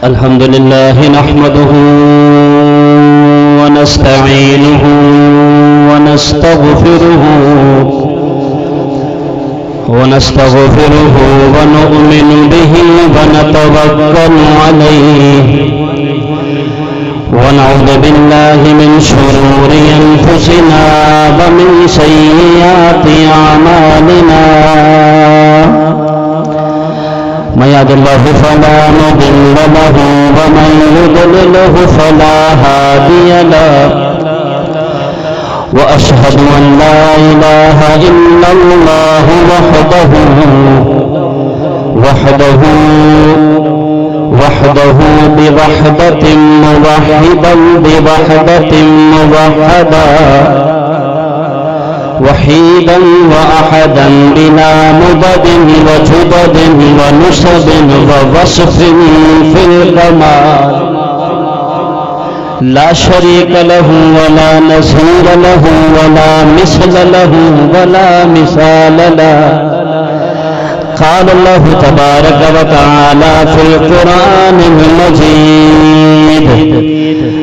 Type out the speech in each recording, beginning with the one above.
الحمد لله نحمده ونستعينه ونستغفره ونؤمن به ونتوكل عليه ونعوذ بالله من شرور أنفسنا ومن سيئات أعمالنا من يهد الله فلا مضل له ومن يضلله فلا هادي له وأشهد أن لا إله إلا الله وحده بوحدة موحدا بوحدة موحدا وحيدا وأحدا بلا مضد وجدد ونسب ووصف في الكمال لا شريك له ولا نظير له ولا مثل له ولا مثال له قال الله تبارك وتعالى في القرآن المجيد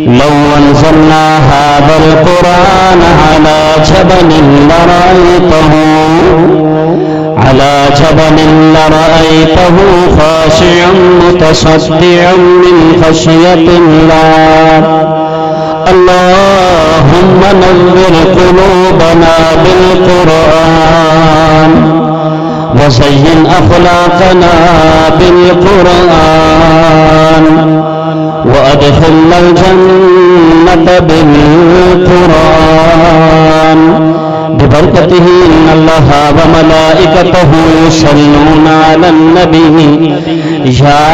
لو أنزلنا هذا القرآن على جبل لرأيته خاشعا متصدعا من خشية الله اللهم نور قلوبنا بالقرآن وزين أخلاقنا بالقرآن وأدخلنا الجنة بالقرآن ببركته إن الله وملائكته يصلون على النبي يا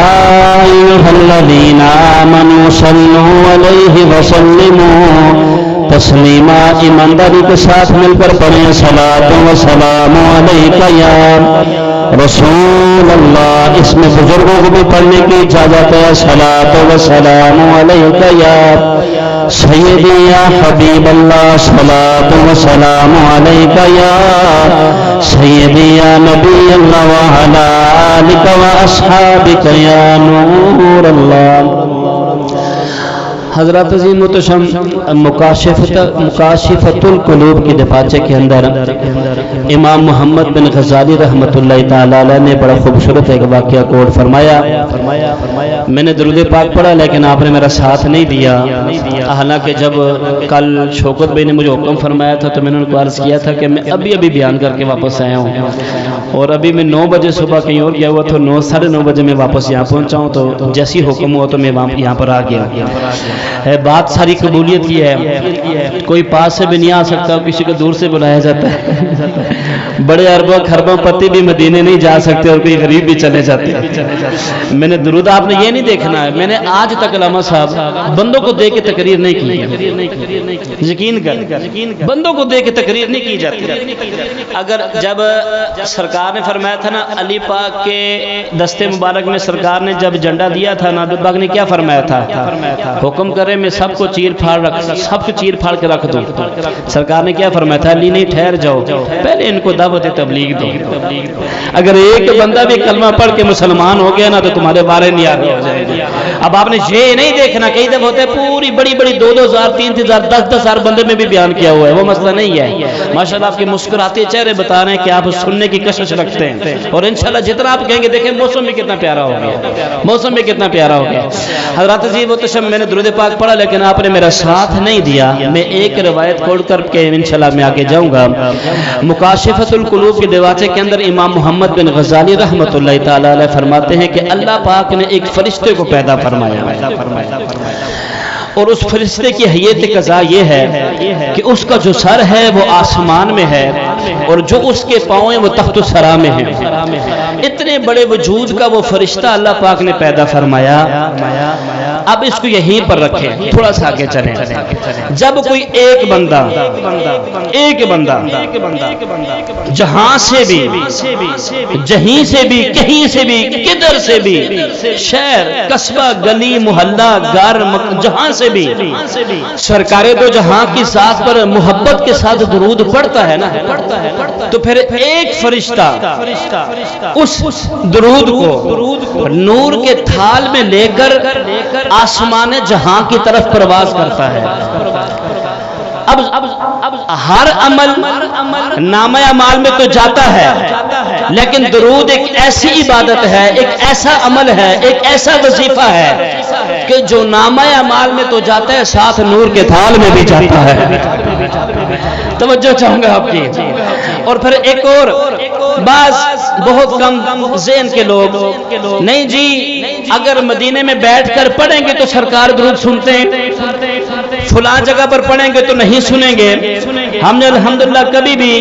أيها الذين آمنوا صلوا عليه وسلموا تسلیما ایمانداری کے ساتھ مل کر پڑھیں صلاۃ و سلام علیک یا رسول اللہ. اس میں بزرگوں کو بھی پڑھنے کی اجازت ہے. صلاۃ و سلام علیک یا سیدی یا حبیب اللہ صلاۃ و سلام علیک یا سیدی یا نبی اللہ وعلی آلک و اصحابک یا نور اللہ. حضرات عظیم محتشم مکاشفۃ القلوب کی دفاچے کے اندر امام محمد بن غزالی رحمۃ اللہ تعالی علیہ نے بڑا خوبصورت ایک واقعہ کوٹ فرمایا. میں نے درود پاک پڑھا لیکن آپ نے میرا ساتھ نہیں دیا. حالانکہ جب کل شوکت بھائی نے مجھے حکم فرمایا تھا تو میں نے ان کو عرض کیا تھا کہ میں ابھی بیان کر کے واپس آیا ہوں اور ابھی میں 9 بجے صبح کہیں اور گیا ہوا تو 9 ساڑھے 9 بجے میں واپس یہاں پہنچا ہوں. تو جیسی حکم ہوا تو میں یہاں پر آ گیا. ہے بات ساری قبولیت کی ہے. کوئی پاس سے بھی نہیں آ سکتا, کسی کو دور سے بلایا جاتا ہے. بڑے اربوں خربوں پتی بھی مدینے نہیں جا سکتے اور کوئی غریب بھی چلے جاتے ہیں. میں نے درود آپ نے یہ نہیں دیکھنا ہے. میں نے آج تک علامہ صاحب بندوں کو دے کے تقریر نہیں کی. یقین کر بندوں کو دے کے تقریر نہیں کی جاتی. اگر جب سرکار نے فرمایا تھا نا علی پاک کے دستے مبارک میں سرکار نے جب جھنڈا دیا تھا نا علی پاک نے کیا فرمایا تھا؟ حکم کرے میں سب کو چیر پھاڑ کے رکھ دوں. سرکار نے کیا فرمایا تھا؟ علی نہیں ٹھہر جاؤ, پہلے ان کو دعوت تبلیغ دو. اگر ایک بندہ بھی کلمہ پڑھ کے مسلمان ہو گیا نا تو تمہارے بارے نہیں آگے ہو جائے گی. اب آپ نے یہ نہیں دیکھنا, کئی دفعہ ہوتے پوری بڑی 2,000 3,000 10,000 بندے میں بھی بیان کیا ہوا ہے. وہ مسئلہ نہیں ہے. ماشاءاللہ آپ کے مسکراتے چہرے بتا رہے ہیں کہ آپ سننے کی کشش رکھتے ہیں اور انشاءاللہ جتنا آپ کہیں گے دیکھیں موسم بھی کتنا پیارا ہو گیا. حضرات عزیز و تشم میں نے درود پاک پڑھا لیکن آپ نے میرا ساتھ نہیں دیا. میں ایک روایت کھول کر کے انشاءاللہ میں آگے جاؤں گا. مکاشفۃ القلوب کے دیواچے کے اندر امام محمد بن غزالی رحمۃ اللہ تعالی علیہ فرماتے ہیں کہ اللہ پاک نے ایک فرشتے کو پیدا فرمایا اور اس فرشتے کی حیت قضا یہ ہے کہ اس کا جو سر ہے وہ آسمان میں ہے اور جو اس کے پاؤں ہیں وہ تخت الثری میں ہیں. اتنے بڑے وجود کا وہ فرشتہ اللہ پاک نے پیدا فرمایا. اب اس کو یہیں پر رکھیں, تھوڑا سا آگے چلیں. جب کوئی ایک بندہ جہاں سے بھی جہیں سے بھی کہیں سے بھی کدھر سے بھی شہر قصبہ گلی محلہ گھر جہاں سے بھی سرکار دو جہاں کی ذات پر محبت کے ساتھ درود پڑھتا ہے نا، تو پھر ایک فرشتہ اس درود کو نور کے تھال میں لے کر آسمان جہاں کی طرف پرواز کرتا ہے۔ اب ہر عمل نامہ اعمال میں تو جاتا ہے، لیکن درود ایک ایسی عبادت ہے، ایک ایسا عمل ہے، ایک ایسا وظیفہ ہے کہ جو نامہ اعمال میں تو جاتا ہے، ساتھ نور کے تھال میں بھی جاتا ہے۔ توجہ چاہوں گا آپ کی۔ اور پھر ایک اور بعض بہت کم ذہن کے لوگ، نہیں جی اگر مدینے میں بیٹھ کر پڑھیں گے تو سرکار درود سنتے ہیں، فلاں جگہ پر پڑھیں گے تو نہیں سنیں گے۔ ہم نے الحمدللہ کبھی بھی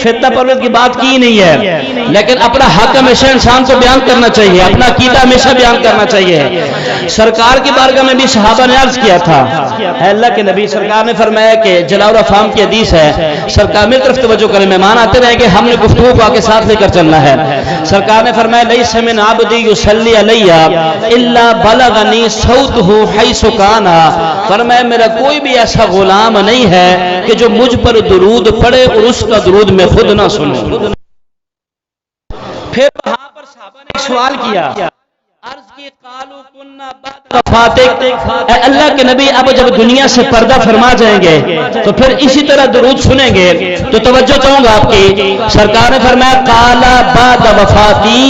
فتنہ پرورت کی بات کی نہیں ہے، لیکن اپنا حق ہمیشہ انسان کو بیان کرنا چاہیے، اپنا عقیدہ ہمیشہ بیان کرنا چاہیے۔ سرکار کی بارگاہ میں بھی صحابہ نے عرض کیا تھا، اے اللہ کے نبی، سرکار نے فرمایا کہ جلاء الافہام کی حدیث ہے، سرکار میری طرف توجہ کریں، مہمان آتے رہے کہ ہم نے گفتگو کو آگے ساتھ لے کر چلنا ہے۔ سرکار نے فرمایا لیس من عبدی یصلی علی الا بلغنی صوتہ حیث کان، فرمایا میرا کوئی بھی ایسا غلام نہیں ہے کہ جو مجھ پر درود پڑھے اور اس کا درود میں خود نہ سنوں۔ پھر وہاں پر صحابہ نے ایک سوال کیا، عرض کی قالوا کنا بعد وفاتک، اے اللہ کے نبی اب جب دنیا سے پردہ فرما جائیں گے تو پھر اسی طرح درود سنیں گے؟ تو توجہ چاہوں گا آپ کی، سرکار نے فرمایا قال بعد وفاتی،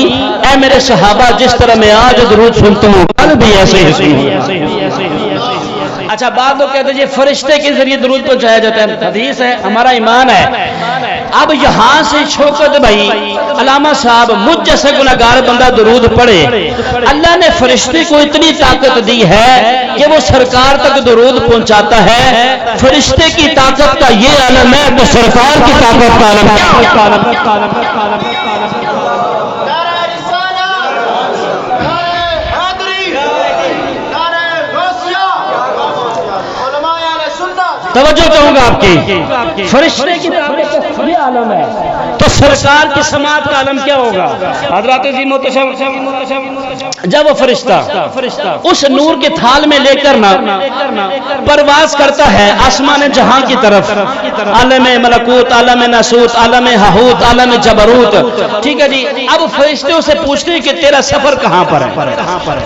اے میرے صحابہ جس طرح میں آج درود سنتا ہوں کل بھی ایسے ہی سنوں۔ اچھا بعض لوگ کہتے ہیں فرشتے کے ذریعے درود پہنچایا جاتا ہے، حدیث ہے، ہمارا ایمان ہے۔ اب یہاں سے شوکت بھائی علامہ صاحب مجھ جیسا گناہگار بندہ درود پڑھے، اللہ نے فرشتے کو اتنی طاقت دی ہے کہ وہ سرکار تک درود پہنچاتا ہے۔ فرشتے کی طاقت کا یہ عالم ہے تو سرکار کی طاقت کا عالم ہے۔ توجہ چاہوں گا آپ کی، فرشتے کی طاقت کا یہ عالم ہے تو سرکار کی سماعت کا عالم کیا ہوگا؟ حضرات عظیم محتشم، جب وہ فرشتہ اس نور کے تھال میں لے کر پرواز کرتا ہے آسمان جہاں کی طرف، عالم ملکوت، عالم ناسوت، عالم ہاہوت، عالم جبروت، ٹھیک ہے جی۔ اب فرشتے اسے پوچھتے ہیں کہ تیرا سفر کہاں پر ہے،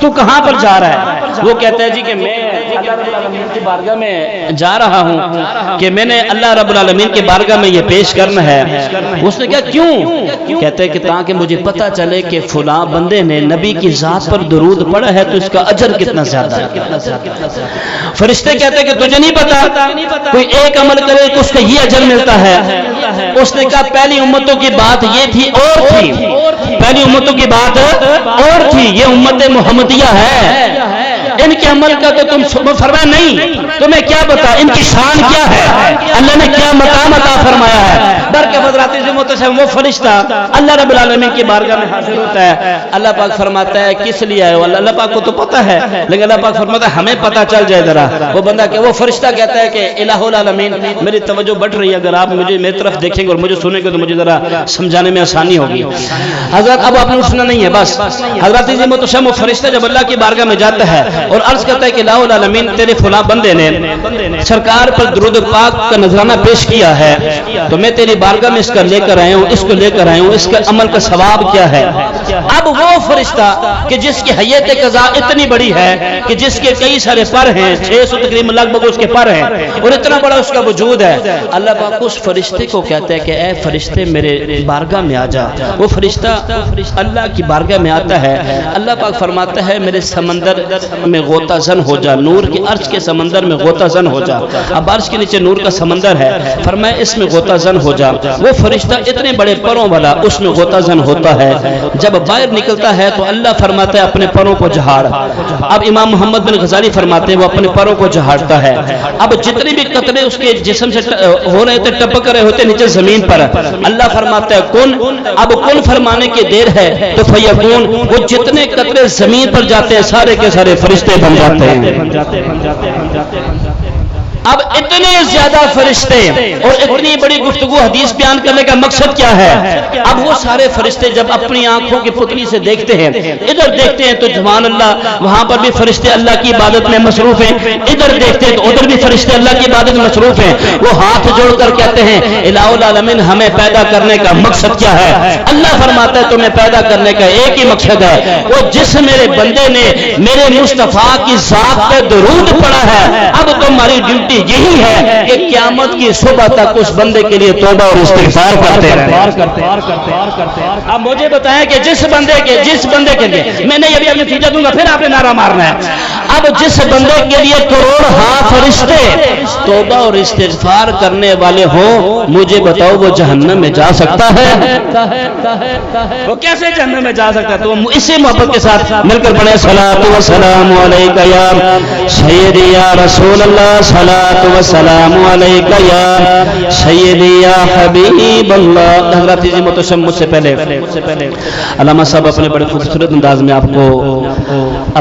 تو کہاں پر جا رہا ہے؟ وہ کہتا ہے جی کہ میں اللہ رب العالمین کی بارگاہ میں جا رہا ہوں، کہ میں نے اللہ رب العالمین کی بارگاہ میں یہ پیش کرنا ہے۔ اس نے کہا کیوں؟ کہتے ہیں کہ تاکہ مجھے پتا چلے کہ فلاں بندے نے نبی کی ذات پر درود پڑھا ہے تو اس کا اجر کتنا زیادہ ہے۔ فرشتے کہتے ہیں کہ تجھے نہیں پتا، کوئی ایک عمل کرے تو اس کا یہ اجر ملتا ہے۔ اس نے کہا پہلی امتوں کی بات یہ تھی اور تھی، پہلی امتوں کی بات اور تھی، یہ امت محمدیہ ہے، ان کے عمل کا تو تم فرمایا نہیں، تمہیں کیا پتا ان کی شان کیا ہے، اللہ نے کیا مقام عطا فرمایا ہے۔ در کے حضرات وہ فرشتہ اللہ رب العالمین کی بارگاہ میں حاضر ہوتا ہے، اللہ پاک فرماتا ہے کس لیے آئے ہو؟ اللہ پاک کو تو پتا ہے، لیکن اللہ پاک فرماتا ہے ہمیں پتا چل جائے ذرا۔ وہ بندہ کہ وہ فرشتہ کہتا ہے کہ الہ العالمین میری توجہ بڑھ رہی ہے، اگر آپ مجھے میری طرف دیکھیں گے اور مجھے سنیں گے تو مجھے ذرا سمجھانے میں آسانی ہوگی۔ حضرت اب آپ نے سننا نہیں ہے بس، حضرت وہ فرشتہ جب اللہ کی بارگاہ میں جاتا ہے اور عرض کرتا ہے کہ الہ العالمین تیرے فلاں بندے نے سرکار پر درود پاک کا نذرانہ پیش کیا ہے، تو میں تیری بارگاہ میں اس کا لے کر آیا ہوں، اس کو لے کر آیا ہوں، اس کے عمل کا ثواب کیا ہے؟ اب وہ فرشتہ کہ جس کی حیت قضا اتنی بڑی ہے کہ جس کے کئی سارے پر ہیں، 600 تقریباً لگ بھگ اس کے پر ہیں، اور اتنا بڑا اس کا وجود ہے، اللہ پاک اس فرشتے کو کہتا ہے کہ اے فرشتے میرے بارگاہ میں آ جا۔ وہ فرشتہ اللہ کی بارگاہ میں آتا ہے، اللہ پاک فرماتا ہے میرے سمندر میں غوطہ زن ہو جا، نور کے عرش کے سمندر میں غوطہ زن ہو جا۔ اب عرش کے نیچے نور کا سمندر ہے، فرمایا اس میں غوطہ زن ہو جا۔ وہ فرشتہ اتنے بڑے پروں والا اس میں غوطہ زن ہوتا ہے، جب باہر نکلتا ہے تو اللہ فرماتا ہے اپنے پروں کو جھاڑ۔ اب امام محمد بن غزالی فرماتے ہیں وہ اپنے پروں کو جھاڑتا ہے، اب جتنے بھی قطرے اس کے جسم سے ہو رہے تھے، ٹپک رہے ہوتے نیچے زمین پر، اللہ فرماتا ہے کن، اب کن فرمانے کی دیر ہے تو فیکون، وہ جتنے قطرے زمین پر جاتے ہیں سارے کے سارے فرشتے بن جاتے ہیں۔ اب اتنے زیادہ فرشتے اور اتنی بڑی گفتگو حدیث بیان کرنے کا مقصد کیا ہے؟ اب وہ سارے فرشتے جب اپنی آنکھوں کی پتلی سے دیکھتے ہیں، ادھر دیکھتے ہیں تو سبحان اللہ وہاں پر بھی فرشتے اللہ کی عبادت میں مصروف ہیں، ادھر دیکھتے ہیں تو ادھر بھی فرشتے اللہ کی عبادت میں مصروف ہیں۔ وہ ہاتھ جوڑ کر کہتے ہیں الہ العالمین ہمیں پیدا کرنے کا مقصد کیا ہے؟ اللہ فرماتا ہے تمہیں پیدا کرنے کا ایک ہی مقصد ہے، وہ جس میرے بندے نے میرے مصطفیٰ کی ذات پہ درود پڑھا ہے، اب تمہاری ڈیوٹی یہی ہے کہ قیامت کی صبح تک اس بندے کے لیے توبہ اور استغفار کرتے رہیں۔ اب مجھے بتائیں کہ جس بندے کے لیے میں نے ابھی نتیجہ دوں گا پھر آپ نے نعرہ مارنا ہے، اب جس بندے کے لیے کروڑ فرشتے توبہ اور استغفار کرنے والے ہوں، مجھے بتاؤ وہ جہنم میں جا سکتا ہے؟ وہ کیسے جہنم میں جا سکتا ہے؟ تو وہ اسی محبت کے ساتھ مل کر پڑھیں صلاۃ و سلام علیکہ یا سیدی یا رسول اللہ، صلاۃ و سلام علیکہ یا سیدی یا حبیب اللہ۔ حضرت جی متشم مجھ سے پہلے علامہ صاحب اپنے بڑے خوبصورت انداز میں آپ کو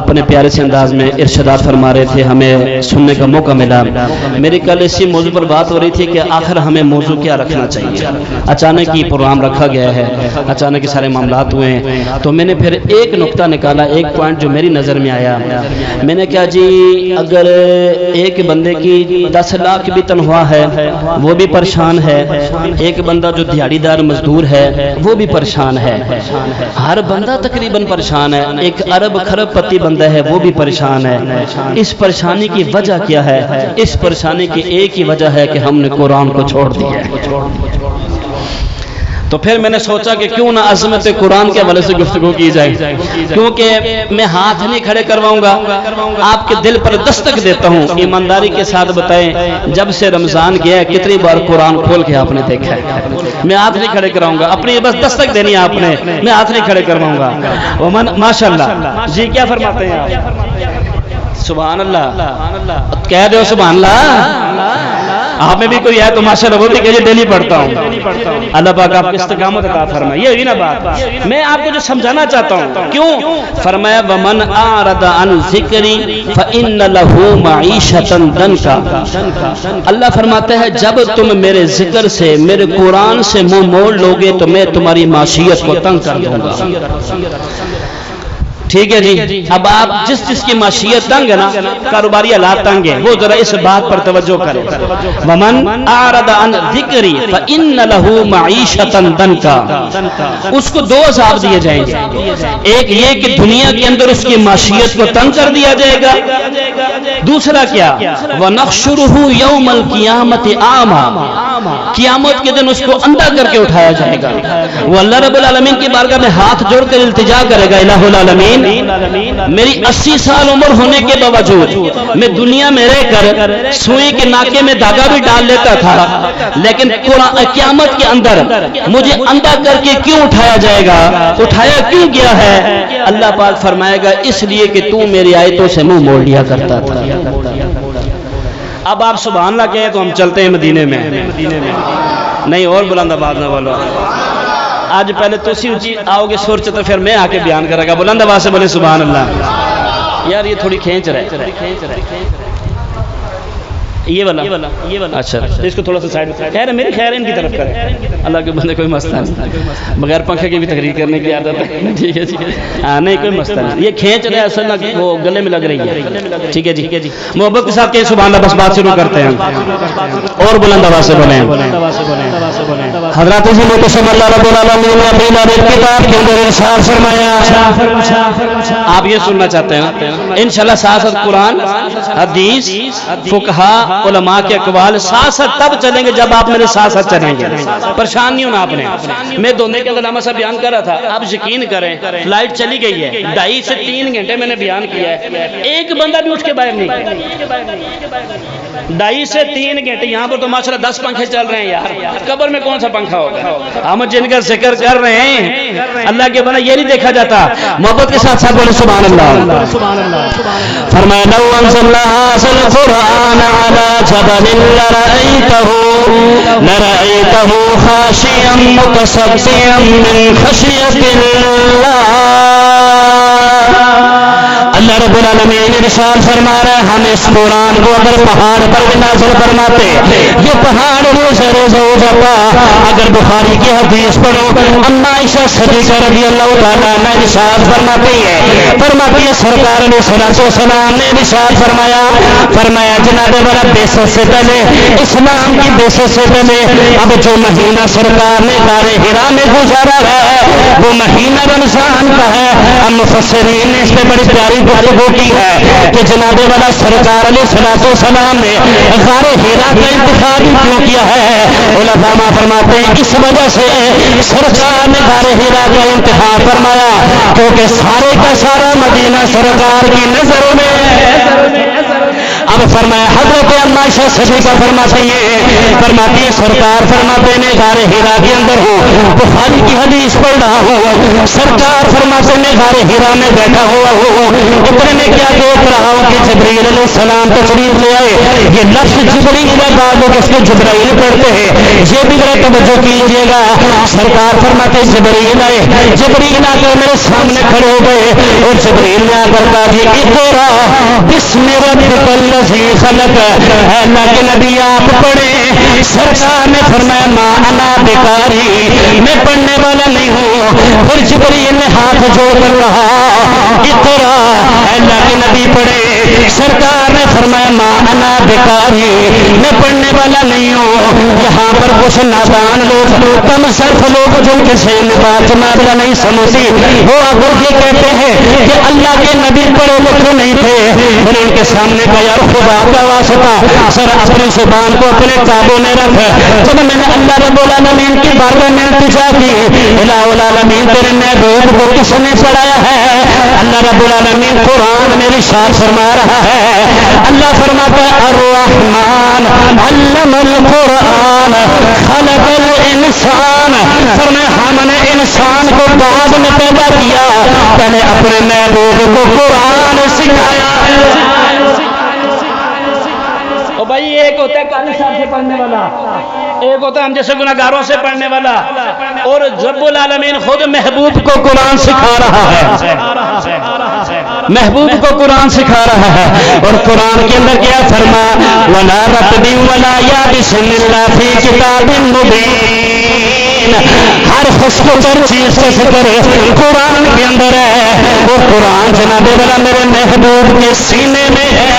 اپنے پیارے سے انداز میں ارشادات فرما رہے تھے، ہمیں سننے کا موقع ملا۔ میری کل اسی موضوع پر بات ہو رہی تھی کہ آخر ہمیں موضوع کیا رکھنا چاہیے۔ اچانک یہ پروگرام رکھا گیا ہے، اچانک سارے معاملات ہوئے ہیں، تو میں نے پھر ایک نقطہ نکالا، ایک پوائنٹ جو میری نظر میں آیا۔ میں نے کہا جی اگر ایک بندے کی 10 لاکھ بھی تنخواہ ہے وہ بھی پریشان ہے، ایک بندہ جو دیہڑی دار مزدور ہے وہ بھی پریشان ہے، ہر بندہ تقریباً پریشان ہے، ایک ارب خرب پتی بندہ ہے وہ بھی پریشان ہے۔ اس پریشانی کی وجہ کیا ہے؟ اس پریشانی کی ایک ہی وجہ ہے کہ ہم نے قرآن کو چھوڑ دیا ہے۔ تو پھر میں نے سوچا کہ کیوں نہ عظمت قرآن کے حوالے سے گفتگو کی جائے، کیونکہ میں ہاتھ نہیں کھڑے کرواؤں گا، آپ کے دل پر دستک دیتا ہوں۔ ایمانداری کے ساتھ بتائیں جب سے رمضان گیا ہے کتنی بار قرآن کھول کے آپ نے دیکھا ہے؟ میں ہاتھ نہیں کھڑے کراؤں گا، اپنی بس دستک دینی ہے آپ نے، میں ہاتھ نہیں کھڑے کرواؤں گا۔ ماشاءاللہ جی کیا فرماتے ہیں آپ؟ سبحان اللہ کہہ رہے ہو سبحان اللہ؟ آپ میں بھی کوئی ہے تو ماشاءاللہ وہ بھی کہیے ڈیلی پڑھتا ہوں۔ اللہ پاک آپ کو استقامت عطا فرمائے۔ یہ ہوئی نا بات، میں آپ کو جو سمجھانا چاہتا ہوں کیوں فرمایا ومن اعرض عن ذکری فان له معیشۃ ضنکا۔ اللہ فرماتا ہے جب تم میرے ذکر سے میرے قرآن سے منہ موڑ لوگے تو میں تمہاری معیشت کو تنگ کر دوں گا۔ ٹھیک ہے جی، اب آپ جس کی معیشت تنگ ہے نا، کاروباری حالات تنگ ہیں، وہ ذرا اس بات پر توجہ کریں۔ ومن اعرض عن ذکری فان له معیشۃ ضنکا، اس کو 2 عذاب دیے جائیں گے، ایک یہ کہ دنیا کے اندر اس کی معیشت کو تنگ کر دیا جائے گا، دوسرا کیا ونحشرہ یوم القیامت اعمی، قیامت کے دن اس کو اندھا کر کے اٹھایا جائے گا۔ وہ اللہ رب العالمین کی بارگاہ میں ہاتھ جوڑ کر التجا کرے گا الہ العالمین میری 80 سال عمر ہونے کے باوجود میں دنیا میں رہ کر سوئی کے ناکے میں دھاگا بھی ڈال لیتا تھا، لیکن قیامت کے اندر مجھے اندھا کر کے کیوں اٹھایا جائے گا؟ اٹھایا کیوں گیا ہے؟ اللہ پاک فرمائے گا اس لیے کہ تو میری آیتوں سے منہ موڑ لیا کرتا تھا۔ اب آپ سبحان اللہ کہیں تو ہم چلتے ہیں مدینے میں، نہیں اور بلند آواز نہ بولو۔ آج پہلے تو اونچی آؤ گے سور تو پھر میں آ کے بیان کرے گا، بلند آواز سے بولے سبحان اللہ۔ یار یہ تھوڑی کھینچ رہے، یہ والا اچھا اس کو تھوڑا سا سائڈ میں، خیر میری خیر ان کی طرف کریں، اللہ کے بندے کوئی مسئلہ نہیں، بغیر پنکھے کی بھی تقریر کرنے کی عادت ہے، ٹھیک ہے جی، ہاں نہیں کوئی مسئلہ نہیں، یہ کھینچ رہے اصل نہ وہ گلے میں لگ رہی ہے، ٹھیک ہے جی، محبت کے ساتھ کہیں سبحان اللہ، بس بات شروع کرتے ہیں اور بلند آواز سے بولیں۔ حضرات جی متشم اللہ رب العالمین نے اپنی نابیل کتاب کے اندر ارشاد فرمایا، آپ یہ سننا چاہتے ہیں انشاءاللہ ساتھ ساتھ قرآن حدیث فقہا علماء کے اقوال ساتھ ساتھ تب چلیں گے جب آپ میرے ساتھ ساتھ چلیں گے، پریشان نہیں ہونا آپ نے۔ میں دھونے کے علامہ صاحب بیان کر رہا تھا، آپ یقین کریں فلائٹ چلی گئی ہے، 2.5 سے 3 گھنٹے میں نے بیان کیا ہے، ایک بندہ بھی اٹھ کے باہر نہیں گیا، 2.5 سے 3 گھنٹے، یہاں پر تو ماشاءاللہ 10 پنکھے چل رہے ہیں یار، قبر میں کون سا پنکھا ہوگا؟ ہم جن کا ذکر کر رہے ہیں اللہ کے بنا یہ نہیں دیکھا جاتا، محبت کے ساتھ ساتھ بولے سبحان اللہ۔ فرمایا لو انزلنا ھذا القرآن علی جبل لرأيته خاشعا متصدعا من خشية الله۔ اللہ رب العالمین ارشاد فرما رہا ہے ہم اس قرآن کو اگر پہاڑ پر بھی نازل فرماتے یہ پہاڑ روز روز ہو جاتا. اگر بخاری کی حدیث پڑھو اما عائشہ صدیقہ رضی اللہ تعالیٰ عنہ ارشاد فرماتی ہے سرکار علیہ الصلوۃ والسلام نے ارشاد فرمایا جناب والا بیست سے پہلے اسلام کی بیست سے پہلے اب جو مہینہ سرکار نے غار حرا میں گزارا ہے وہ مہینہ رمضان کا ہے. ہم مفسرین نے اس پہ بڑی پیاری گفتگو کی ہے کہ جناب والا سرکار علیہ الصلوۃ والسلام نے غار حرا کا انتخاب کیوں کیا ہے. علماء فرماتے ہیں اس وجہ سے سرکار نے غار حرا کا انتخاب فرمایا کیونکہ سارے کا سارا مدینہ سرکار کی نظروں میں. اب فرمایا حضرت اما عائشہ صدیقہ فرماتی ہے سرکار فرماتے ہیں غار حرا کے اندر ہوں بخاری کی حدیث پڑھ رہا ہوں سرکار فرماتے ہیں غار حرا میں بیٹھا ہوا ہوں اتنے میں کیا دیکھ رہا ہوں کہ جبرائیل علیہ السلام تشریف لے آئے. یہ لفظ جبرائیل کا بعد لوگ اس کو جبرائیل پڑھتے ہیں یہ بھی ذرا توجہ کیجیے گا. سرکار فرماتے جبرائیل آئے جبرائیل آ کر میرے سامنے کھڑے ہو گئے اور جبرائیل نے آ کر کہا جی اقرا بسم ربک الذی خلق. اللہ کے نبی آپ پڑھیں. سرکار نے فرمایا ما انا بقاری میں پڑھنے والا نہیں ہوں. پھر جبرائیل نے ہاتھ جوڑ کر کہا اقرا اللہ کے نبی پڑھے. سرکار نے فرمایا ما انا بقاری میں پڑھنے والا نہیں ہوں. یہاں پر کچھ نادان لوگ کم صرف لوگ جو کسی نے بات مانا نہیں سمجھتی وہ اگر یہ کہتے ہیں کہ اللہ کے نبی پڑھے لکھے نہیں تھے. میں نے ان کے سامنے کہا یار خدا کا واسطہ سر اپنی زبان کو اپنے قابو میں رکھ. جب میں نے اللہ رب العالمین کی بارگاہ میں التجا کی الہ العالمین تیرے محبوب کو کس نے پڑھایا ہے. اللہ رب العالمین قرآن میں ارشاد فرما رہا ہے. اللہ فرماتا ہے الرحمن علم القرآن خلق الانسان. فرمایا ہم نے انسان کو بعد میں پیدا کیا پہلے اپنے محبوب کو قرآن سکھایا. اور بھائی ایک ہوتا ہے قاری صاحب سے پڑھنے والا ایک ہوتا ہے ہم جیسے گناہگاروں سے پڑھنے والا اور رب العالمین خود محبوب کو قرآن سکھا رہا ہے. محبوب کو قرآن سکھا رہا ہے اور قرآن کے اندر کیا فرما ولا رتب ولا یابس الا فی کتاب مبین. ہر خوشگوار چیز کا ذکر قرآن کے اندر ہے اور قرآن جناب والا میرے محبوب کے سینے میں ہے.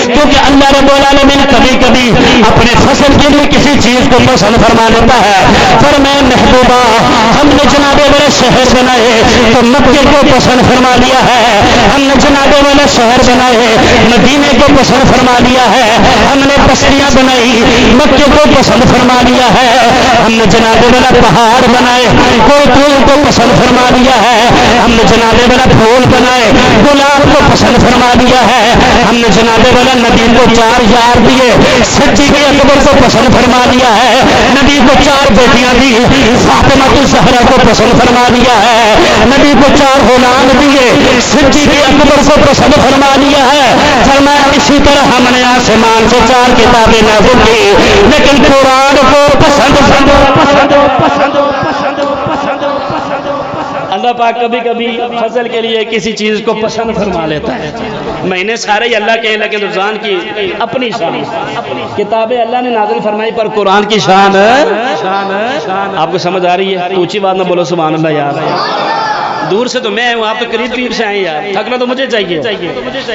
کیونکہ اللہ رب العالمین کبھی کبھی اپنے فصل کے لیے کسی چیز کو پسند فرما لیتا ہے. فرمائے محبوبہ ہم نے جناب والا شہر بنائے تو مکے کو پسند فرما لیا ہے. ہم نے جناب والا شہر بنائے مدینے کو پسند فرما لیا ہے. ہم نے بستیاں بنائی مکے کو پسند فرما لیا ہے. ہم نے جناب والا پہاڑ بنائے کوئی پھول کو پسند فرما لیا ہے. ہم نے جناب والا پھول بنائے گلاب کو پسند فرما لیا ہے. ہم نے جناب والا نبی کو 4 یار دیے صدیق اکبر کو پسند فرما لیا ہے. نبی کو 4 بیٹیاں دی فاطمہ الزہرا کو پسند فرما لیا ہے. نبی کو 4 غلام دیے صدیق اکبر کو پسند فرما لیا ہے. فرمایا اسی طرح ہم نے آسمان سے 4 کتابیں نازل کی لیکن قرآن کو اللہ پاک کبھی کبھی فضل کے لیے کسی چیز کو پسند فرما لیتا ہے. مہینے سارے ہی اللہ کے لیکن رمضان کی اپنی شان کتابیں اللہ نے نازل فرمائی پر قرآن کی شان آپ کو سمجھ آ رہی ہے. اونچی بات نہ بولو سبحان اللہ یار. دور سے تو میں ہوں آپ تو قریب سے آئے یار. تھکنا تو مجھے چاہیے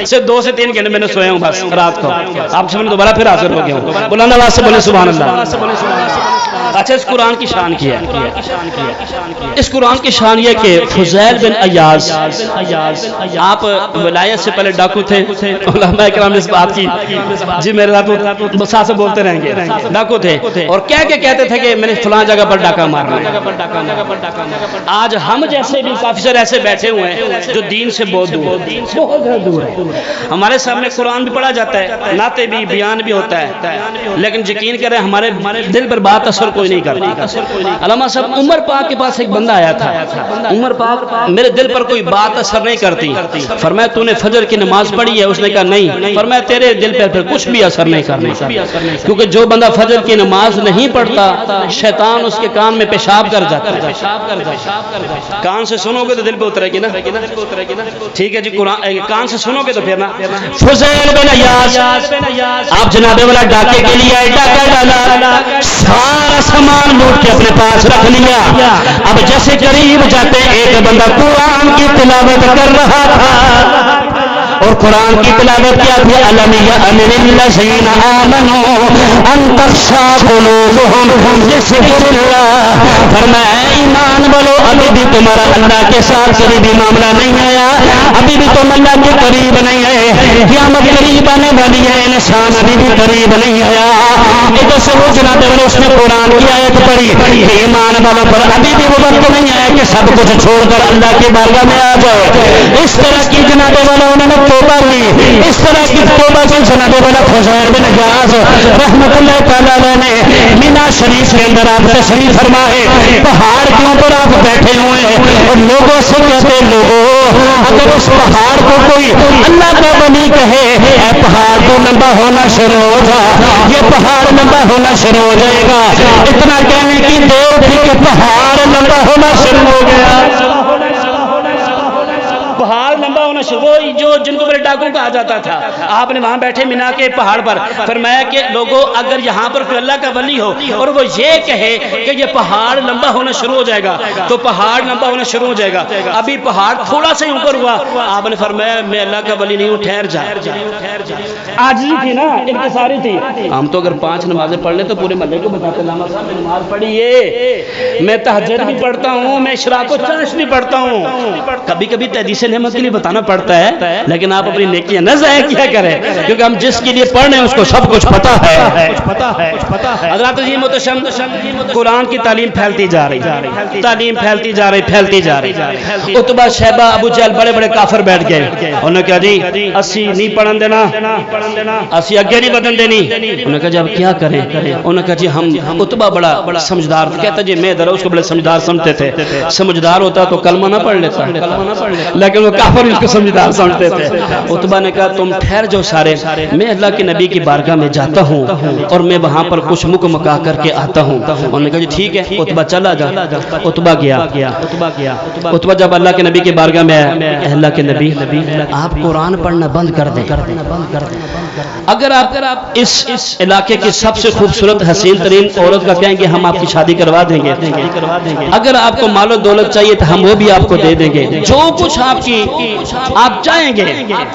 صرف 2 سے 3 گھنٹے میں نے سویا ہوں بس رات کو. آپ سے میں دوبارہ پھر حاضر ہو گیا ہوں. بلند آواز سے بولے سبحان اللہ. اچھا اس قرآن کی شان کیا ہے. اس قرآن کی شان یہ کہ فضیل بن ایاز آپ ولایت سے پہلے ڈاکو تھے. علماء کرام نے اس بات کی جی میرے ساتھ بولتے رہیں گے ڈاکو تھے اور کہتے تھے کہ میں نے فلاں جگہ پر ڈاکہ مارنا ہے. آج ہم جیسے بھی کافی سارے ایسے بیٹھے ہوئے ہیں جو دین سے بہت دور ہے. ہمارے سامنے قرآن بھی پڑھا جاتا ہے نعتیں بھی بیان بھی ہوتا ہے لیکن یقین کریں ہمارے دل پر بات اثر کوئی نہیں کرتی. علامہ صاحب عمر پاک کے پاس ایک بندہ آیا تھا. عمر پاک میرے دل پر کوئی بات اثر نہیں کرتی. فرمایا تو نے فجر کی نماز پڑھی ہے؟ اس نے کہا نہیں. فرمایا تیرے دل پر پھر کچھ بھی اثر نہیں کرنا کیونکہ جو بندہ فجر کی نماز نہیں پڑھتا شیطان اس کے کان میں پیشاب کر جاتا ہے. کان سے سنو گے گے تو دل پہ اترے گی نا. ٹھیک ہے جی, قرآن کان سے سنو گے تو پھر نا. فضیل بن عیاض آپ جناب والا ڈاکے کے لیے آئے, ڈاکہ ڈالا, سارا سامان لوٹ کے اپنے پاس رکھ لیا. اب جیسے قریب جاتے ایک بندہ قرآن کی تلاوت کر رہا تھا, اور قرآن کی تلاوت کیا تھی, الم یأن للذین آمنوا ان تخشع قلوبهم لذکر اللہ. فرمایا ایمان والو, ابھی بھی تمہارا اللہ کے ساتھ قریبی معاملہ نہیں آیا, ابھی بھی تم اللہ کے قریب نہیں آئے. قیامت قریب آنے والی ہے, انسان ابھی بھی قریب نہیں آیا. ادھر سے وہ جناب والے اس نے قرآن کی آیت پڑھی, ایمان والوں پر ابھی بھی وہ وقت نہیں آیا کہ سب کچھ چھوڑ کر اللہ کی بارگاہ میں آ جائے. اس طرح کی جناب والا انہوں نے توبہ کی, اس طرح کی توبہ کی جناب والا فضیل بن عیاض رحمت اللہ تعالی نے مینا شریف کے اندر آپ تشریف فرمائے. پہاڑ کے اوپر آپ بیٹھے ہوئے ہیں اور لوگوں سے کہتے, لوگوں اگر اس پہاڑ کو کوئی اللہ کا ولی کہے, اے پہاڑ تو لمبا ہونا شروع ہو جا, یہ پہاڑ لمبا ہونا شروع ہو جائے گا. اتنا کہنے کی دیر تھی کہ پہاڑ لمبا ہونا شروع ہو گیا. پہاڑ لمبا ہونا شروع, وہ جو جن کو میرے ڈاکوں کہا جاتا تھا, آپ نے وہاں بیٹھے مینا کے پہاڑ پر فرمایا کہ لوگوں اگر یہاں پر کوئی اللہ کا ولی ہو اور وہ یہ کہے کہ یہ پہاڑ لمبا ہونا شروع ہو جائے گا تو پہاڑ لمبا ہونا شروع ہو جائے گا. ابھی پہاڑ تھوڑا سا ہی اوپر ہوا, آپ نے فرمایا میں اللہ کا ولی نہیں ہوں, ٹھہر جا. عاجزی تھی نا, انکساری تھی. ہم تو اگر 5 نمازیں پڑھ لیں تو پورے محلے کو بتاتے, لاما صاحب نے نماز پڑھی ہے, میں تہجد بھی پڑھتا ہوں, میں اشراق و چاشت بھی پڑھتا ہوں. کبھی کبھی تحدیث نعمت کے لیے بتانا پڑتا ہے, لیکن آپ اپنی نیکیاں نہ ضائع کیا کریں, کیونکہ ہم جس کے لیے پڑھ رہے ہیں اس کو سب کچھ پتا ہے. حضرات عظیم متشم, قرآن کی تعلیم پھیلتی جا رہی, تعلیم پھیلتی جا رہی. عتبہ شیبہ ابو جہل بڑے بڑے کافر بیٹھ گئے. انہوں نے کہا جی اسی نہیں پڑھن دینا, اسی اگے نہیں بدن دینی. انہوں نے کہا جی اب کیا کریں. انہوں نے کہا جی ہم عتبہ بڑا سمجھدار تھا, کہتا جی میں ذرا اس کو بڑے سمجھدار سمجھتے تھے, سمجھدار ہوتا تو کلمہ نہ پڑھ لیتا, لیکن وہ کافر اس کو سمجھدار سمجھتے تھے. عتبہ نے کہا تم ٹھہر جاؤ سارے, میں اللہ کے نبی کی بارگاہ میں جاتا ہوں اور میں وہاں پر کچھ مکہ کر کے آتا ہوں. انہوں نے کہا جی ٹھیک ہے. عتبہ چلا جا. عتبہ گیا. عتبہ جب اللہ کے نبی کی بارگاہ میں آیا, اللہ کے نبی آپ قرآن پڑھنا بند کر دیں. اگر آپ اس علاقے کی سب سے خوبصورت حسین ترین عورت کا کہیں گے ہم آپ کی شادی کروا دیں گے, اگر آپ کو مال و دولت چاہیے تو ہم وہ بھی آپ کو دے دیں گے, جو کچھ آپ چاہیں گے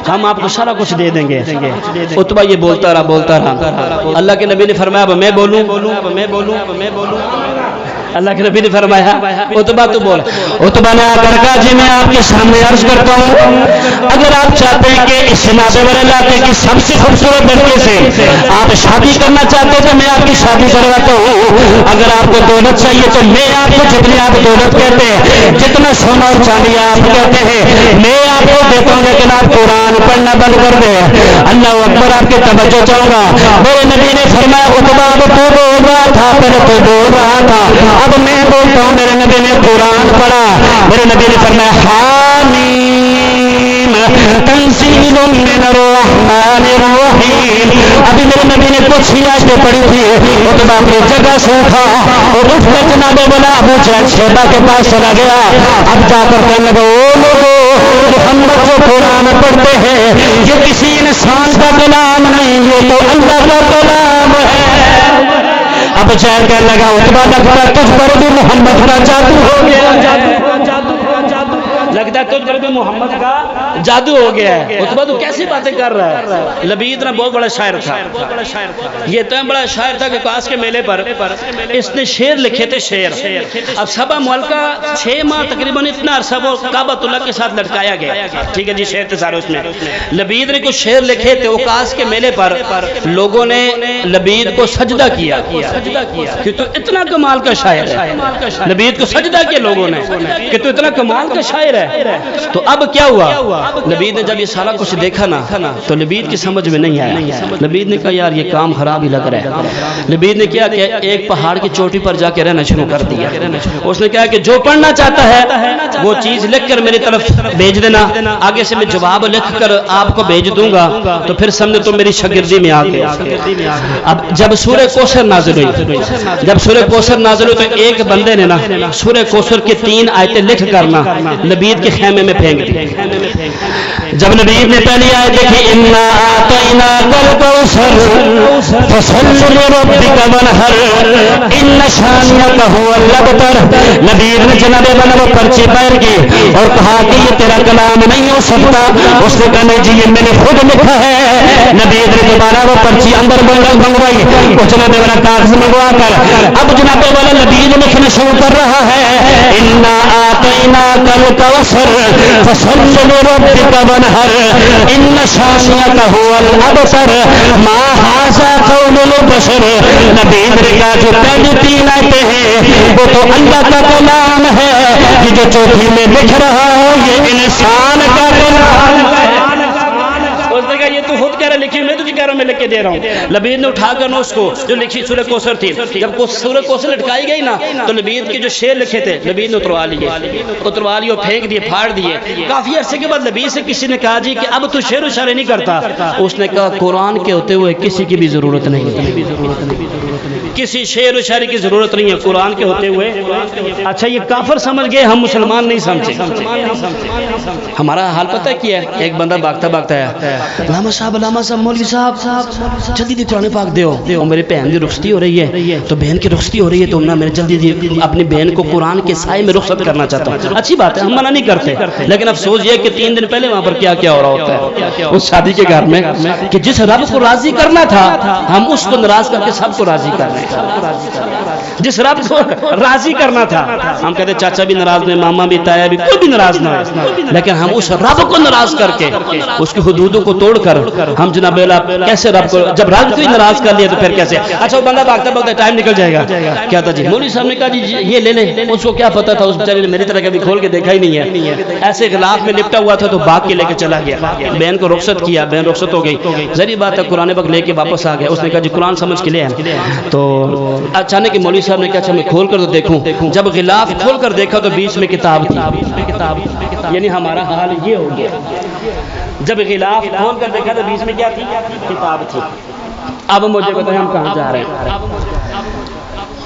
ہم آپ کو سارا کچھ دے دیں گے. عتبہ یہ بولتا رہا. اللہ کے نبی نے فرمایا اب میں بولوں. اللہ کے نبی نے فرمایا عتبہ تو بول. عتبہ نے آ کر کہا جی میں آپ کے سامنے عرض کرتا ہوں, اگر آپ چاہتے ہیں کہ اس ناظر علاقے کی سب سے خوبصورت لڑکے سے آپ شادی کرنا چاہتے ہیں تو میں آپ کی شادی کرواتا ہوں. اگر آپ کو دولت چاہیے تو میں آپ کو جتنی آپ دولت کہتے ہیں, جتنا سونا اور چاندی آپ کہتے ہیں, میں آپ کو دیتا ہوں, لیکن آپ قرآن پڑھنا بند کر دیں. اللہ اکبر, آپ کی توجہ چاہوں گا. میرے نبی نے فرمایا عتبہ اب تو بول رہا تھا, پہلے تو بول رہا تھا, اب میں بولتا ہوں. میرے نبی نے قرآن پڑھا. میرے نبی نے فرمایا حامیم تنزیل من الرحمن الرحیم. ابھی میرے نبی نے کچھ ہی آیتیں پڑھی تھی. عتبہ اپنی جگہ سے اٹھا اور اٹھ کر جناب والا ابو جہل شیبہ کے پاس چلا گیا. اب جا کر کہنے لگا او لوگوں, محمد جو قرآن پڑھتے ہیں یہ کسی انسان کا کلام نہیں, یہ تو اللہ کا کلام ہے. اب جہل کہنے لگا عتبہ لگتا تجھ پر بھی محمد کا جادو ہو گیا, لگتا ہے تجھ پر بھی محمد کا جادو ہو گیا ہے. عتبہ تو کیسی باتیں کر رہا ہے. لبید نے بہت بڑا شاعر تھا, یہ تو بڑا شاعر تھا کہ کاس کے میلے پر اس نے شعر لکھے تھے. شعر اب سبا ملکہ 6 ماہ تقریباً اتنا عرصہ وہ کعبۃ اللہ کے ساتھ لٹکایا گیا. ٹھیک ہے جی, شعر تھے سارے اس میں. لبید نے کچھ شعر لکھے تھے. اوقاس کے میلے پر لوگوں نے لبید کو سجدہ کیا کہ تو اتنا کمال کا شاعر ہے. لبید کو سجدہ کیا لوگوں نے کہ تو اتنا کمال کا شاعر ہے. تو اب کیا ہوا, لبید نے جب یہ سارا کچھ دیکھا نا تو لبید کی سمجھ میں نہیں آیا. لبید نے کہا یار یہ کام خراب ہی لگ رہا ہے. لبید نے کیا کہ ایک پہاڑ کی چوٹی پر جا کے رہنا شروع کر دیا. اس نے کہا کہ جو پڑھنا چاہتا ہے وہ چیز لکھ کر میری طرف بھیج دینا, آگے سے میں جواب لکھ کر آپ کو بھیج دوں گا, تو پھر سمجھے تو میری شاگردی میں آ گئے. اب جب سورہ کوثر نازل ہوئی تو ایک بندے نے نا سورہ کوثر کی 3 آیتیں لکھ کر نا لبید کے خیمے میں پھینک دی. جب لبید نے پہلی آیت دیکھی انا اعطیناک الکوثر فصل لربک وانحر ان شانئک هو الابتر. لبید نے جناب بنا وہ پرچی پیر کی اور کہا کہ یہ تیرا کلام نہیں ہو سکتا. اس نے کہا نہیں جی یہ میں نے خود لکھا ہے. لبید نے دوبارہ وہ پرچی اندر منگوائی, وہ جناب والا کاغذ منگوا کر اب جناب والا لبید لکھنا شروع کر رہا ہے انا اعطیناک الکوثر فصل لربک وانحر ان شانئک هو الابتر ما ھذا قول البشر. لبید نے کہا جو پہلی 3 آیتیں ہیں وہ تو اللہ کا کلام ہے, یہ جو چوتھی میں لکھ رہا ہے یہ انسان کا کلام ہے. اس نے کہا یہ تو خود کہہ رہا لکھی, میں تجھے کہہ رہا ہوں میں لکھ کے دے رہا ہوں. لبید نے اٹھا کر اس کو جو لکھی سورہ کوثر تھی, جب سورہ کوثر لٹکائی گئی نا تو لبید کے جو شعر لکھے تھے لبید نے اتروا لیے پھینک دیے, پھاڑ دیے. کافی عرصے کے بعد لبید سے کسی نے کہا جی کہ اب تو شعر و شاعری نہیں کرتا. اس نے کہا قرآن کے ہوتے ہوئے کسی کی بھی ضرورت نہیں, کسی شعر و شاعری کی ضرورت نہیں ہے قرآن کے ہوتے ہوئے. اچھا یہ کافر سمجھ گئے, ہم مسلمان نہیں سمجھے. ہمارا حال پتہ ہے کیا ہے, ایک بندہ بھاگتا ہے علامہ صاحب مولوی صاحب جلدی دی قرآن پاک دیو, میرے بہن کی رخصتی ہو رہی ہے, تو بہن کی رخصتی ہو رہی ہے تو میں جلدی دی اپنی بہن کو قرآن کے سائے میں رخصت کرنا چاہتا ہوں. اچھی بات ہے, ہم منع نہیں کرتے, لیکن افسوس یہ کہ 3 دن پہلے وہاں پر کیا کیا ہو رہا ہوتا ہے اس شادی کے گھر میں کہ جس رب کو راضی کرنا تھا ہم اس کو ناراض کر کے سب کو راضی کر رہے ہیں. جس رب کو راضی کرنا تھا ہم کہتے چاچا بھی ناراض نہیں, ماما بھی, تایا بھی, کوئی بھی ناراض نہ ہو, لیکن ہم اس رب کو ناراض کر کے اس کی حدودوں کو توڑ کر ہم جناب کیسے رب کو, جب رب کو ہی ناراض کر لیا تو پھر کیسے. اچھا وہ بندہ بھاگتا بھاگتا ٹائم نکل جائے گا, کیا تھا جی مولوی صاحب نے کہا جی یہ لے لیں. اس کو کیا پتا تھا, اس بیچارے نے میری طرح کبھی کھول کے دیکھا ہی نہیں ہے, ایسے غلاف میں لپٹا ہوا تھا تو بھاگ کے لے کے چلا گیا. بہن کو رخصت کیا, بہن رخصت ہو گئی, ظاہر بات ہے قرآن پاک لے کے واپس آ گیا. اس نے کہا جی قرآن سمجھ کے لے آئے. تو اچانک مولوی صاحب نے کہا اچھا میں کھول کر تو دیکھوں. جب غلاف کھول کر دیکھا تو بیچ میں کتاب تھی. یعنی ہمارا حال یہ ہو گیا, جب غلاف کھول کر دیکھا تو بیچ میں کیا تھی, کتاب تھی. اب مجھے بتائیں ہم کہاں جا رہے ہیں.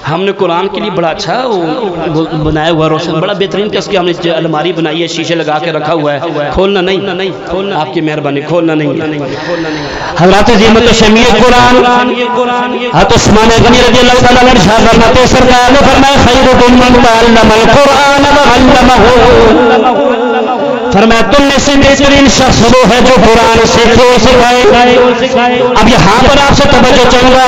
ہم نے قرآن کے لیے بڑا اچھا بنایا ہوا روشن, بڑا بہترین قسم کی ہم نے الماری بنائی ہے, شیشے لگا کے رکھا ہوا ہے. کھولنا نہیں, آپ کی مہربانی, کھولنا نہیں. حضرات عظیمت شمیع قرآن حضرت عثمان غنی رضی اللہ تعالیٰ عنہ ارشاد فرماتے ہیں سرکار نے فرمایا خیرکم من تعلم القرآن وعلمہ. فرمایا تم میں سے بہترین شخص وہ ہے جو قرآن سیکھے سکھائے. اب یہاں پر آپ سے توجہ چاہوں گا,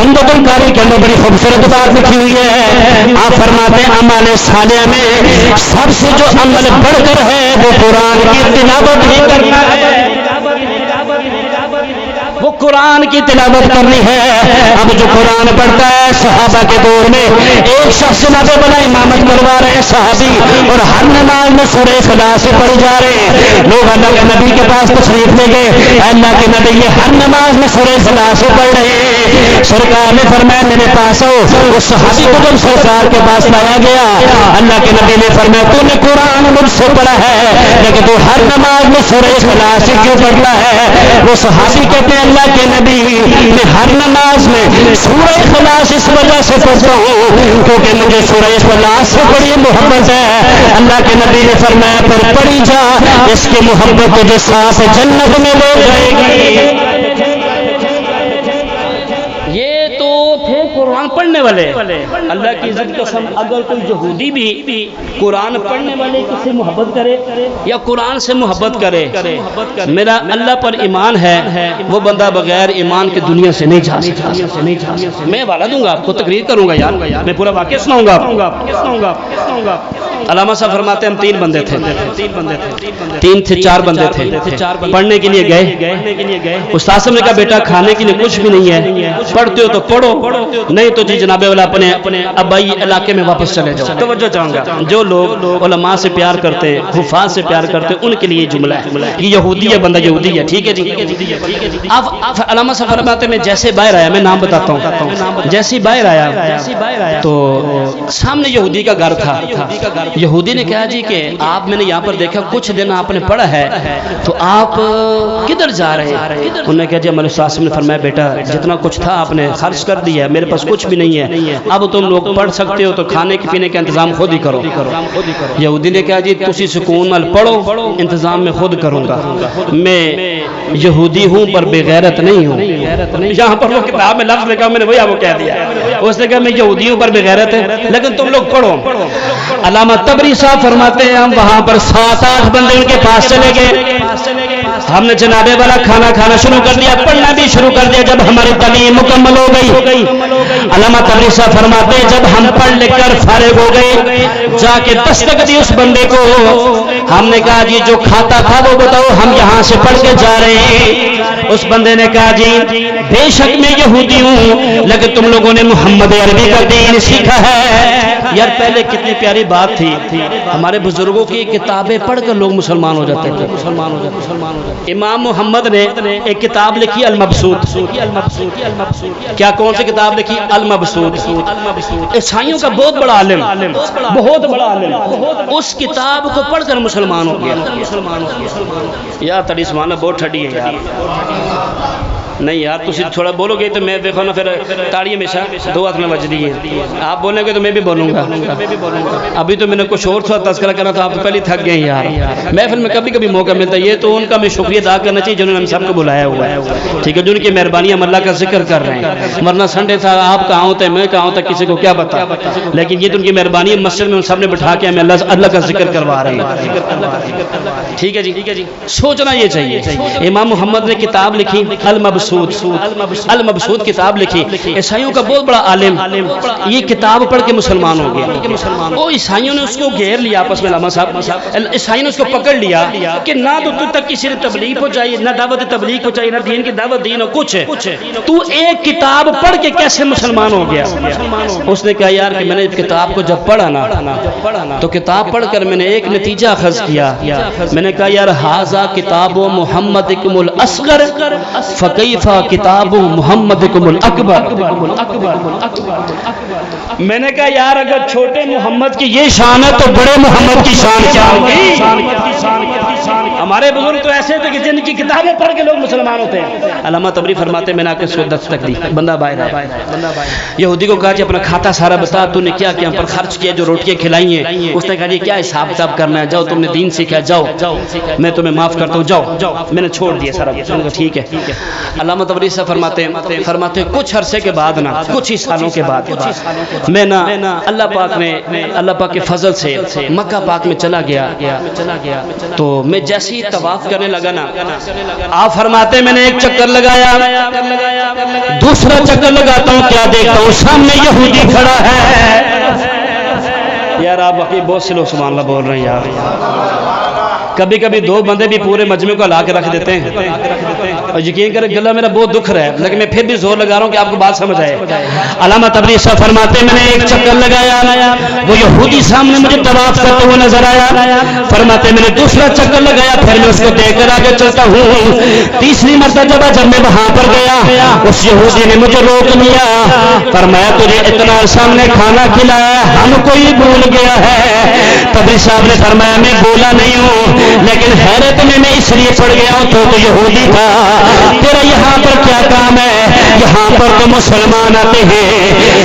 عمدۃ القاری کے اندر بڑی خوبصورت بات لکھی ہوئی ہے. آپ فرماتے ہیں اعمال صالحہ میں سب سے جو عمل بڑھ کر ہے وہ قرآن کی تلاوت ہی کرنا ہے, وہ قرآن کی تلاوت کرنی ہے. اب جو قرآن پڑھتا ہے, صحابہ کے دور میں ایک شخص جناب بنا امامت کروا رہے ہیں صحابی, اور ہر نماز میں سورہ اخلاص پڑھی جا رہے ہیں. لوگ اللہ کے نبی کے پاس تشریف لے گئے, اللہ کے نبی یہ ہر نماز میں سورہ اخلاص پڑھ رہے ہیں. سرکار نے فرمایا میرے پاس آؤ. اس صحابی کو جب سرکار کے پاس لایا گیا, اللہ کے نبی نے فرمایا تو نے قرآن مجھ سے پڑھا ہے لیکن تو ہر نماز میں سورہ اخلاص کیوں پڑھنا ہے. وہ صحابی کہتے ہیں اللہ کے نبی میں ہر نماز میں سورہ اخلاص اس وجہ سے پڑھتا ہوں کیونکہ مجھے سورہ اخلاص سے بڑی محبت ہے. اللہ کے نبی نے فرمایا پر پڑھی جا, اس کی محبت تجھے ساتھ جنت میں لے جائے گی. یہ تو تھے قرآن پڑھنے والے. اللہ کی عزت قسم اگر کوئی یہودی بھی قرآن پڑھنے والے سے محبت کرے یا قرآن سے محبت کرے, میرا اللہ پر ایمان ہے, وہ بندہ بغیر ایمان کے دنیا سے نہیں جا سکتا. میں حوالہ دوں گا آپ کو, تقریر کروں گا یار, میں پورا واقعہ سناؤں گا. علامہ صاحب فرماتے ہیں ہم 3 بندے تھے, 3 تھے 4 بندے تھے, پڑھنے کے لیے گئے. استاد صاحب نے کہا بیٹا کھانے کے لیے کچھ بھی نہیں ہے, پڑھتے ہو تو پڑھو, نہیں نہیں تو جی جناب والا اپنے ابائی علاقے میں واپس چلے جاؤ. توجہ چاہوں گا جو لوگ علماء سے پیار کرتے ہیں حفاظ سے پیار کرتے ہیں ان کے لیے جملہ ہے کہ یہودی ہے بندہ یہودی ہے. ٹھیک ہے جی. اب علامہ صاحب فرماتے میں جیسے باہر آیا میں نام بتاتا ہوں جیسے باہر آیا تو سامنے یہودی کا گھر تھا. یہودی نے کہا جی کہ آپ میں نے یہاں پر دیکھا کچھ دن آپ نے پڑھا ہے تو آپ کدھر جا رہے ہیں؟ انہوں نے کہا جی ہمارے استاد نے فرمایا بیٹا جتنا کچھ تھا آپ نے خرچ کر دیا ہے میرے پاس کچھ بھی نہیں ہے اب تم لوگ پڑھ سکتے ہو تو کھانے کے پینے کا انتظام خود ہی کرو. یہودی نے کہا جی تسی سکون نال پڑھو انتظام میں خود کروں گا. میں یہودی ہوں پر بے غیرت نہیں ہوں. یہاں پر وہ کتاب میں لفظ لکھا میں نے وہی وہ کہہ دیا. اس نے کہا میں یہودی ہوں پر بے غیرت ہے لیکن تم لوگ پڑھو. علامہ تبری صاحب فرماتے ہیں ہم وہاں پر 7-8 بندے ان کے پاس چلے گئے. ہم نے جناب والا کھانا کھانا شروع کر دیا پڑھنا بھی شروع کر دیا. جب ہماری تعلیم مکمل ہو گئی علامہ تبری صاحب فرماتے ہیں جب ہم پڑھ لکھ کر فارغ ہو گئے جا کے دستک دی اس بندے کو. ہم نے کہا جی جو کھاتا تھا وہ بتاؤ ہم یہاں سے پڑھ کے جا رہے ہیں. اس بندے نے کہا جی بے شک میں یہودی ہوں لیکن تم لوگوں نے محمد عربی کا دین سیکھا ہے. یار پہلے کتنی پیاری بات تھی ہمارے بزرگوں کی کتابیں پڑھ کر لوگ مسلمان ہو جاتے تھے. امام محمد نے ایک کتاب لکھی المبسوط. کیا کون سی کتاب لکھی؟ المبسوط. عیسائیوں کا بہت بڑا عالم بہت بڑا عالم اس کتاب کو پڑھ کر مسلمان ہو گیا. یار تڑی سمانا بہت ٹھڈی ہے یار. نہیں یار تسی تھوڑا بولو گے تو میں دیکھو نا پھر تاڑی ہمیشہ 2 ہاتھ میں بج رہی ہے. آپ بولیں گے تو میں بھی بولوں گا. ابھی تو میں نے کچھ اور تذکرہ کرنا تھا آپ تو پہلے تھک گئے یار. محفل میں کبھی کبھی موقع ملتا ہے یہ تو ان کا میں شکریہ ادا کرنا چاہیے جنہوں نے ہم سب کو بلایا ہوا ہے. ٹھیک ہے جن کی مہربانی ہم اللہ کا ذکر کر رہے ہیں ورنہ سنڈے تھا آپ کہاں ہوتے ہیں میں کہاں ہوتا کسی کو کیا بتا. لیکن یہ تو ان کی مہربانی ہے مسجد میں ان سب نے بٹھا کے ہمیں اللہ کا ذکر کروا رہے ہیں. ٹھیک ہے جی سوچنا یہ چاہیے. امام محمد نے کتاب لکھی المبسوط کتاب لکھی. عیسائیوں کا بہت بڑا عالم یہ کتاب پڑھ کے مسلمان ہو گیا. وہ عیسائیوں نے اس کو گھیر لیا آپس میں. علامہ صاحب عیسائیوں نے اس کو پکڑ لیا کہ نہ تو تک کسی نے تبلیغ پہنچائی نہ دعوت تبلیغ پہنچائی نہ دین کی دعوت دین کچھ تو ایک کتاب پڑھ کے کیسے مسلمان ہو گیا. اس نے کہا یار کہ میں نے کتاب کو جب پڑھا نا تو کتاب پڑھ کر میں نے ایک نتیجہ اخذ کیا. میں نے کہا یار ھذا کتاب محمدکم الاصغر فکیف کتاب محمدکم الاکبر. میں نے کہا یار اگر چھوٹے محمد کی یہ شان ہے تو بڑے محمد کی شان کیا ہوگی. ہمارے بزرگ تو ایسے تھے کہ جن کی کتابیں پڑھ کے لوگ مسلمان ہوتے ہیں. علامہ تبری فرماتے میں نے آ کے اس کو دستک دی. بندہ باہر آیا. یہودی کو کہا جی اپنا کھاتا سارا بتا تو نے کیا کیا پر خرچ کیا جو روٹیاں کھلائی ہیں. اس نے کہا جی کیا حساب کتاب کرنا ہے جاؤ تم نے دین سیکھا جاؤ میں تمہیں معاف کرتا ہوں جاؤ. میں نے چھوڑ دیا سارا. ٹھیک ہے. علامہ تبری سے فرماتے کچھ عرصے کے بعد نا کچھ ہی سالوں کے بعد میں نا اللہ پاک کے فضل سے مکہ پاک میں چلا گیا. تو میں جیسے ہی طواف کرنے لگا نا آپ فرماتے میں نے ایک چکر لگایا دوسرا چکر لگاتا ہوں کیا دیکھتا ہوں سامنے یہودی کھڑا ہے. یار آپ واقعی بہت سے لوگ سبحان اللہ بول رہے ہیں یار. کبھی کبھی 2 بندے بھی پورے مجمع کو لا کے رکھ دیتے ہیں اور یقین کریں گلا میرا بہت دکھ رہا ہے لیکن میں پھر بھی زور لگا رہا ہوں کہ آپ کو بات سمجھ آئے. علامہ تبری صاحب فرماتے ہیں میں نے ایک چکر لگایا وہ یہودی سامنے مجھے طواف کرتے ہوئے نظر آیا. فرماتے میں نے دوسرا چکر لگایا پھر میں اس کو دیکھ کر آگے چلتا ہوں. تیسری مرتبہ جب میں وہاں پر گیا اس یہودی نے مجھے روک لیا. فرمایا تجھے اتنا سامنے کھانا کھلایا ہم کوئی بھول گیا ہے. تبری صاحب نے فرمایا میں بولا نہیں ہوں لیکن حیرت میں اس لیے پڑ گیا ہوں تو یہودی تھا. تیرا یہاں پر کیا کام ہے؟ یہاں پر تو مسلمان آتے ہیں.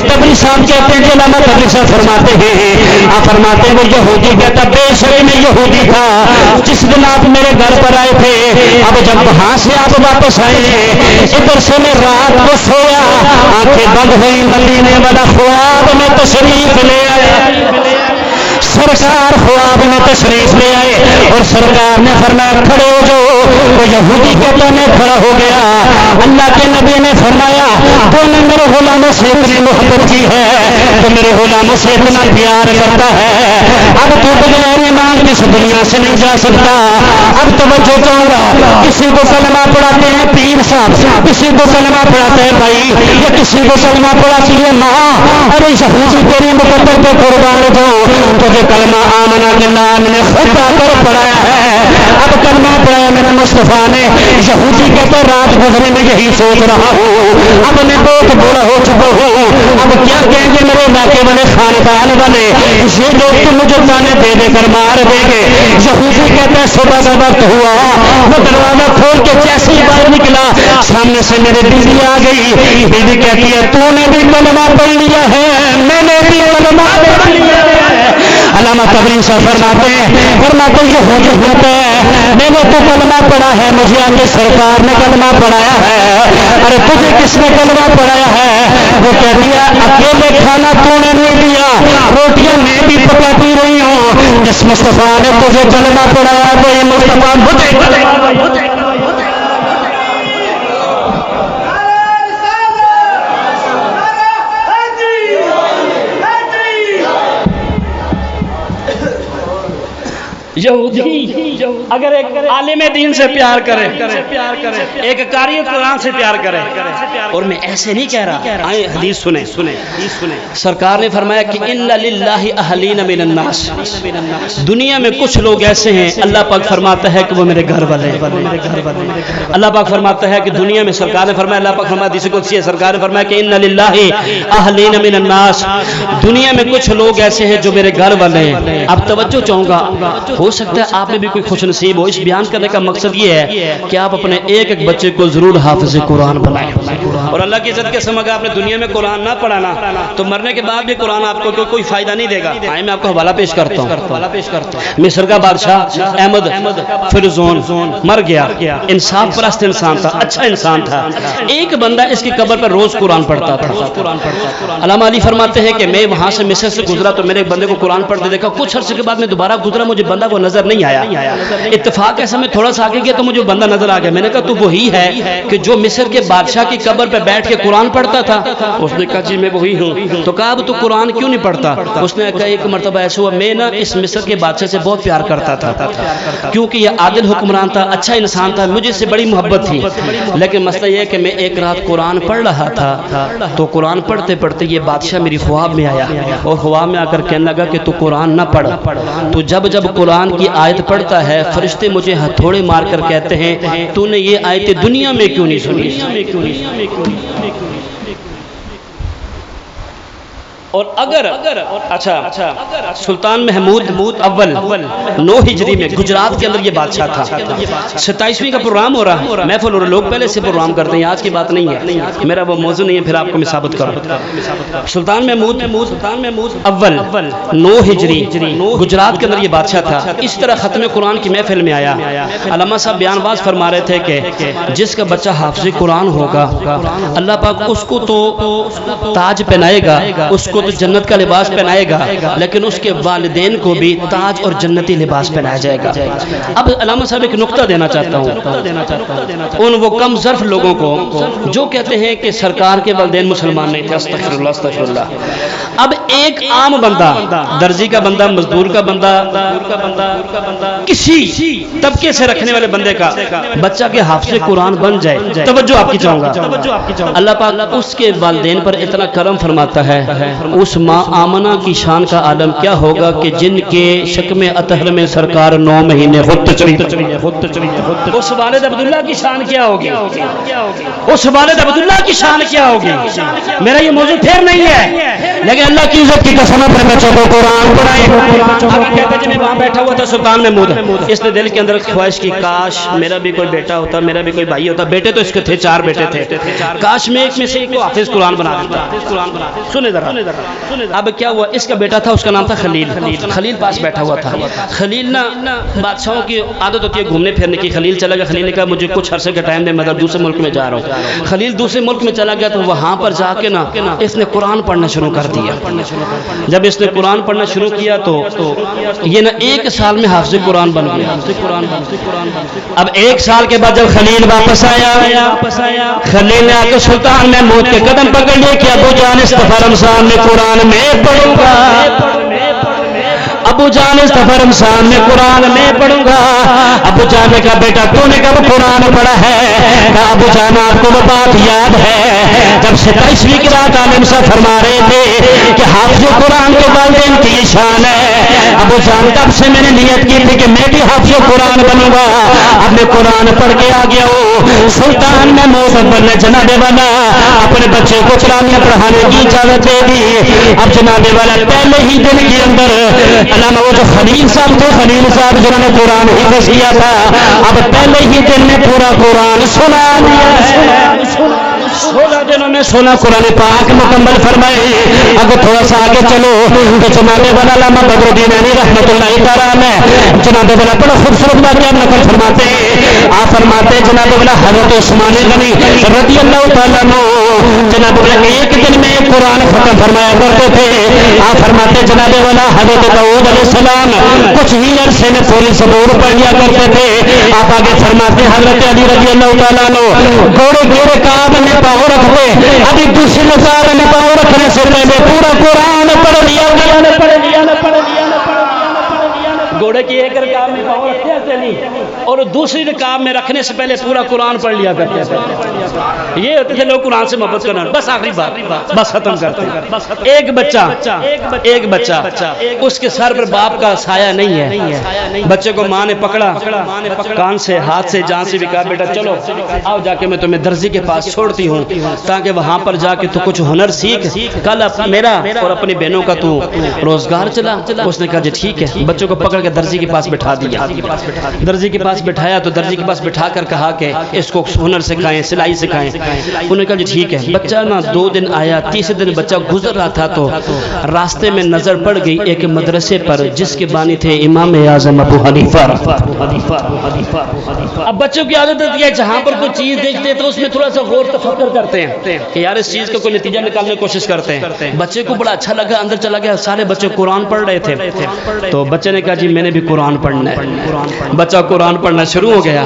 تبری صاحب کہتے ہیں علامہ تبری صاحب فرماتے ہیں آپ فرماتے ہیں وہ یہودی کہتا بے شک میں یہودی تھا جس دن آپ میرے گھر پر آئے تھے. اب جب وہاں سے آپ واپس آئے ادھر سے میں رات کو سویا آنکھیں بند ہوئی مدینے والا خواب میں تشریف لے آیا. سرکار خواب میں تشریف لے آئے اور سرکار نے فرمایا کھڑے ہو جو وہ یہودی کہتا میں کھڑا ہو گیا. اللہ کے نبی نے فرمایا تو نے میرے غلاموں سے اتنی محبت کی ہے, تو میرے غلاموں سے اتنا پیار کرتا ہے, اب تو بغیر ایمان کی اس دنیا سے نہیں جا سکتا. اب توجہ چاہوں گا, کسی کو کلمہ پڑھاتے ہیں پیر صاحب, کسی کو کلمہ پڑھاتے ہیں بھائی, یا کسی کو کلمہ پڑھاتی ہے ماں, ارے یہودی تیری مقدر پہ قربان دو, تجھے کلمہ آمنا باللہ نے خود آ کر پڑھایا ہے. اب کلمہ پڑھایا میرے مصطفیٰ نے. یہودی کہتا رات گزرے میں یہی سوچ رہا ہوں, اب میں بہت بوڑھا ہو چکا ہوں, اب کیا کہیں گے میرے علاقے والے خاندان والے, یہ لوگ تو مجھے تانے دے دے کر مار دیں گے. یہودی کہتا ہے صبح کا وقت ہوا, وہ دروازہ کھول کے جیسے ہی باہر نکلا, سامنے سے میری بیوی آ گئی. بیوی کہتی ہے تو نے بھی کلمہ پڑھ لیا ہے, میں نے بھی کلمہ پڑھ لیا ہے. علامہ تبریز صاحب فرماتے ہیں یہ ہو جو ہوتا ہے, میں نے تو کلمہ پڑھا ہے, مجھے آگے سرکار نے کلمہ پڑھایا ہے. ارے تجھے کس نے کلمہ پڑھایا ہے؟ وہ کہہ دیا اکیلے کھانا تو نے نہیں دیا, روٹیاں میں بھی پکاتی رہی ہوں. جس مصطفیٰ نے تجھے کلمہ پڑھایا وہی مصطفیٰ مجھے کلمہ. یہودی اگر ایک عالم دین سے پیار کرے, ایک قاری قرآن سے پیار کرے, اور میں ایسے نہیں کہہ رہا, آئیں حدیث سنیں. سرکار نے فرمایا کہ ان للہ اہلین من الناس, دنیا میں کچھ لوگ ایسے ہیں اللہ پاک فرماتا ہے کہ وہ میرے گھر والے. اللہ پاک فرماتا ہے کہ دنیا میں, سرکار نے فرمایا, اللہ پاک فرمایا حدیث قدسی ہے, سرکار نے فرمایا کہ ان للہ اہلین من الناس, دنیا میں کچھ لوگ ایسے ہیں جو میرے گھر والے ہیں. اب توجہ چاہوں گا, ہو سکتا ہے آپ میں بھی کوئی خوش نصیب ہو. اس بیان کرنے کا مقصد یہ ہے کہ آپ اپنے ایک ایک بچے کو ضرور حافظ قرآن بنائیں, اور اللہ کی عزت کے سمجھ آپ نے دنیا میں قرآن نہ پڑھانا تو مرنے کے بعد بھی قرآن آپ کو کوئی فائدہ نہیں دے گا. آئے میں آپ کو حوالہ پیش کرتا ہوں. مصر کا بادشاہ احمد فرزون مر گیا, انصاف پرست انسان تھا, اچھا انسان تھا. ایک بندہ اس کی قبر پر روز قرآن پڑھتا تھا. علامہ علی فرماتے ہیں کہ میں وہاں سے مصر سے گزرا تو میرے ایک بندے کو قرآن پڑھتے دیکھا. کچھ عرصے کے بعد میں دوبارہ گزرا, مجھے بندہ کو نظر نہیں آیا. اتفاق ایسا میں تھوڑا سا آگے گیا تو مجھے بندہ نظر آ گیا. میں نے کہا تو وہی ہے کہ جو مصر کے بادشاہ کی قبر پہ بیٹھ کے قرآن پڑھتا تھا؟ اس نے کہا جی میں وہی ہوں. تو کہا اب تو قرآن کیوں نہیں پڑھتا؟ اس نے کہا ایک مرتبہ ایسا ہوا, میں نا اس مصر کے بادشاہ سے بہت پیار کرتا تھا کیونکہ یہ عادل حکمران تھا, اچھا انسان تھا, مجھے اس سے بڑی محبت تھی. لیکن مسئلہ یہ ہے کہ میں ایک رات قرآن پڑھ رہا تھا, تو قرآن پڑھتے پڑھتے یہ بادشاہ میری خواب میں آیا, اور خواب میں آ کر کہنے لگا کہ تو قرآن نہ پڑھ. تو جب قرآن کی آیت پڑھتا ہے فرشتے مجھے ہتھوڑے مار کر کہتے ہیں تو نے یہ آیتیں دنیا میں کیوں نہیں سنی. اور اگر اچھا سلطان محمود اول 9 ہجری میں گجرات کے اندر یہ بادشاہ تھا. 27ویں کا پروگرام ہو رہا, محفل ہو رہا, لوگ پہلے سے پروگرام کرتے ہیں, آج کی بات نہیں ہے, میرا وہ موضوع نہیں ہے, پھر آپ کو میں ثابت کروں. سلطان محمود اول 9 ہجری گجرات کے اندر یہ بادشاہ تھا. اس طرح ختم قرآن کی محفل میں آیا. علامہ صاحب بیان باز فرما رہے تھے کہ جس کا بچہ حافظ قرآن ہوگا اللہ پاک اس کو تو تاج پہنائے گا, اس کو تو جنت کا لباس پہنائے گا, لیکن اس کے والدین کو بھی تاج اور جنتی لباس پہنایا جائے گا. اب علامہ صاحب ایک نقطہ دینا چاہتا ہوں ان وہ کم ظرف لوگوں کو جو کہتے ہیں کہ سرکار کے والدین مسلمان نہیں تھے. استغفر اللہ استغفر اللہ. اب ایک عام بندہ, درزی کا بندہ, مزدور کا بندہ, کسی طبقے سے رکھنے والے بندے کا بچہ کے حافظ قرآن بن جائے, توجہ آپ کی چاہوں گا, اللہ پاک اس کے والدین پر اتنا کرم فرماتا ہے. اس ماں آمنہ کی شان کا عالم کیا ہوگا کہ جن کے شکم اطہر میں سرکار 9 مہینے خود تشریف. اس والد عبداللہ کی شان کیا ہوگی, اس والد عبداللہ کی شان کیا ہوگی. میرا یہ موضوع پھر نہیں ہے, لیکن اللہ کی عزت کی قسم اپنے بچوں کو قرآن پڑھائیں. کہتے ہیں میں وہاں بیٹھا ہوا تھا سلطان محمود, اس نے دل کے اندر خواہش کی کاش میرا بھی کوئی بیٹا ہوتا, میرا بھی کوئی بھائی ہوتا. بیٹے تو اس کے تھے, 4 بیٹے تھے, کاش میں ایک میں سے ایک کو حافظ قرآن بنا دیتا. سنے ذرا, اب کیا ہوا، اس کا بیٹا تھا، اس کا نام تھا خلیل۔ خلیل پاس بیٹھا ہوا تھا۔ خلیل نا بادشاہوں کی عادت ہوتی ہے گھومنے پھرنے کی۔ خلیل چلا گیا، خلیل نے کہا مجھے کچھ عرصے کا ٹائم دے، میں دوسرے ملک میں جا رہا ہوں۔ خلیل دوسرے ملک میں چلا گیا تو وہاں پر جا کے نا اس نے قرآن پڑھنا شروع کر دیا۔ جب اس نے قرآن پڑھنا شروع کیا تو یہ نا 1 سال میں حافظ قرآن بن گیا۔ اب 1 سال کے بعد جب خلیل واپس آیا، خلیل نے آ کے سلطان محمود کے قدم پکڑ لیے کہ ابو جان استغفار رمضان میں قرآن میں پڑھوں گا، ابو جان استغفار رمضان میں قرآن میں پڑھوں گا۔ ابو جان نے کہا بیٹا تو نے کب قرآن پڑھا ہے؟ کہا ابو جان آپ کو وہ بات یاد ہے جب 27ویں کی رات عالم صاحب فرما رہے تھے کہ حافظ قرآن کے والدین کی یہ شان ہے۔ ابو جان تب سے میں نے نیت کی تھی کہ میں بھی حافظ قرآن بنوں گا۔ اب میں قرآن پڑھ کے آ گیا ہوں۔ سلطان محمود اکبر نے جناب والا اپنے بچے کو قرآن پڑھانے کی اجازت دے دی۔ اب جناب والا پہلے ہی دن کے اندر علامہ وہ جو خلیل صاحب تھے، خلیل صاحب جنہوں نے قرآن حفظ کیا تھا، اب پہلے ہی دن میں پورا قرآن سنا دیا ہے۔ 16 دنوں میں 16 قرآن پاک مکمل فرمائے۔ اب تھوڑا سا آگے چلو تو جناب والا علامہ بدر الدین عینی رحمۃ اللہ تعالیٰ میں جناب والا بڑا خوبصورت واقعہ نقل فرماتے ہیں۔ آپ فرماتے ہیں جناب والا حضرت عثمان غنی رضی اللہ تعالیٰ عنہ جناب والا ایک دن میں قرآن ختم فرمایا کرتے تھے۔ آپ فرماتے جناب والا حضرت داؤد علیہ السلام کچھ ہی عرصے میں پوری زبور پڑھ لیا کرتے تھے۔ آپ آگے فرماتے حضرت علی رضی اللہ تعالیٰ عنہ گھوڑے گھوڑے کعب میں پاؤں رکھتے، ابھی دوسری نظارے میں پاؤں رکھنے سے پہلے پورا قرآن پڑھ لیا۔ گھوڑے کی ایک رکاب میں پاؤں رکھتے ہیں نہیں، اور دوسری رکاب میں رکھنے سے پہلے پورا قرآن پڑھ لیا کرتے ہیں۔ یہ ہوتے تھے لوگ قرآن سے محبت کرنا۔ بس آخری بات، بس ختم کرتے ہیں۔ ایک بچہ اس کے سر پر باپ کا سایہ نہیں ہے۔ بچے کو ماں نے پکڑا، کان سے ہاتھ سے جان سے بھی کہا بیٹا چلو آؤ جا کے میں تمہیں درزی کے پاس چھوڑتی ہوں تاکہ وہاں پر جا کے تو کچھ ہنر سیکھ، کل میرا اور اپنی بہنوں کا تو روزگار چلا۔ اس نے کہا جی ٹھیک ہے۔ بچوں کو پکڑ کے درزی کے پاس بٹھا دیا۔ درزی کے پاس بٹھایا تو درزی کے پاس بٹھا کر کہا کہ اس کو ہنر سکھائیں، سلائی سکھائیں۔ انہوں نے کہا جی ٹھیک ہے۔ بچہ نا 2 دن آیا، تیسرے دن بچہ گزر رہا تھا تو راستے میں نظر پڑ گئی ایک مدرسے پر جس کے بانی تھے امام اعظم ابو حنیفہ۔ اب بچوں کی عادت ہوتی ہے جہاں پر کوئی چیز دیکھتے ہیں تو اس میں تھوڑا سا غور تفکر کرتے ہیں کہ یار اس چیز کا کوئی نتیجہ نکالنے کی کوشش کرتے ہیں۔ بچے کو بڑا اچھا لگا، اندر چلا گیا، سارے بچے قرآن پڑھ رہے تھے تو بچے نے کہا جی میں نے بھی قرآن پڑھنا ہے۔ بچہ قرآن پڑھنا شروع ہو گیا۔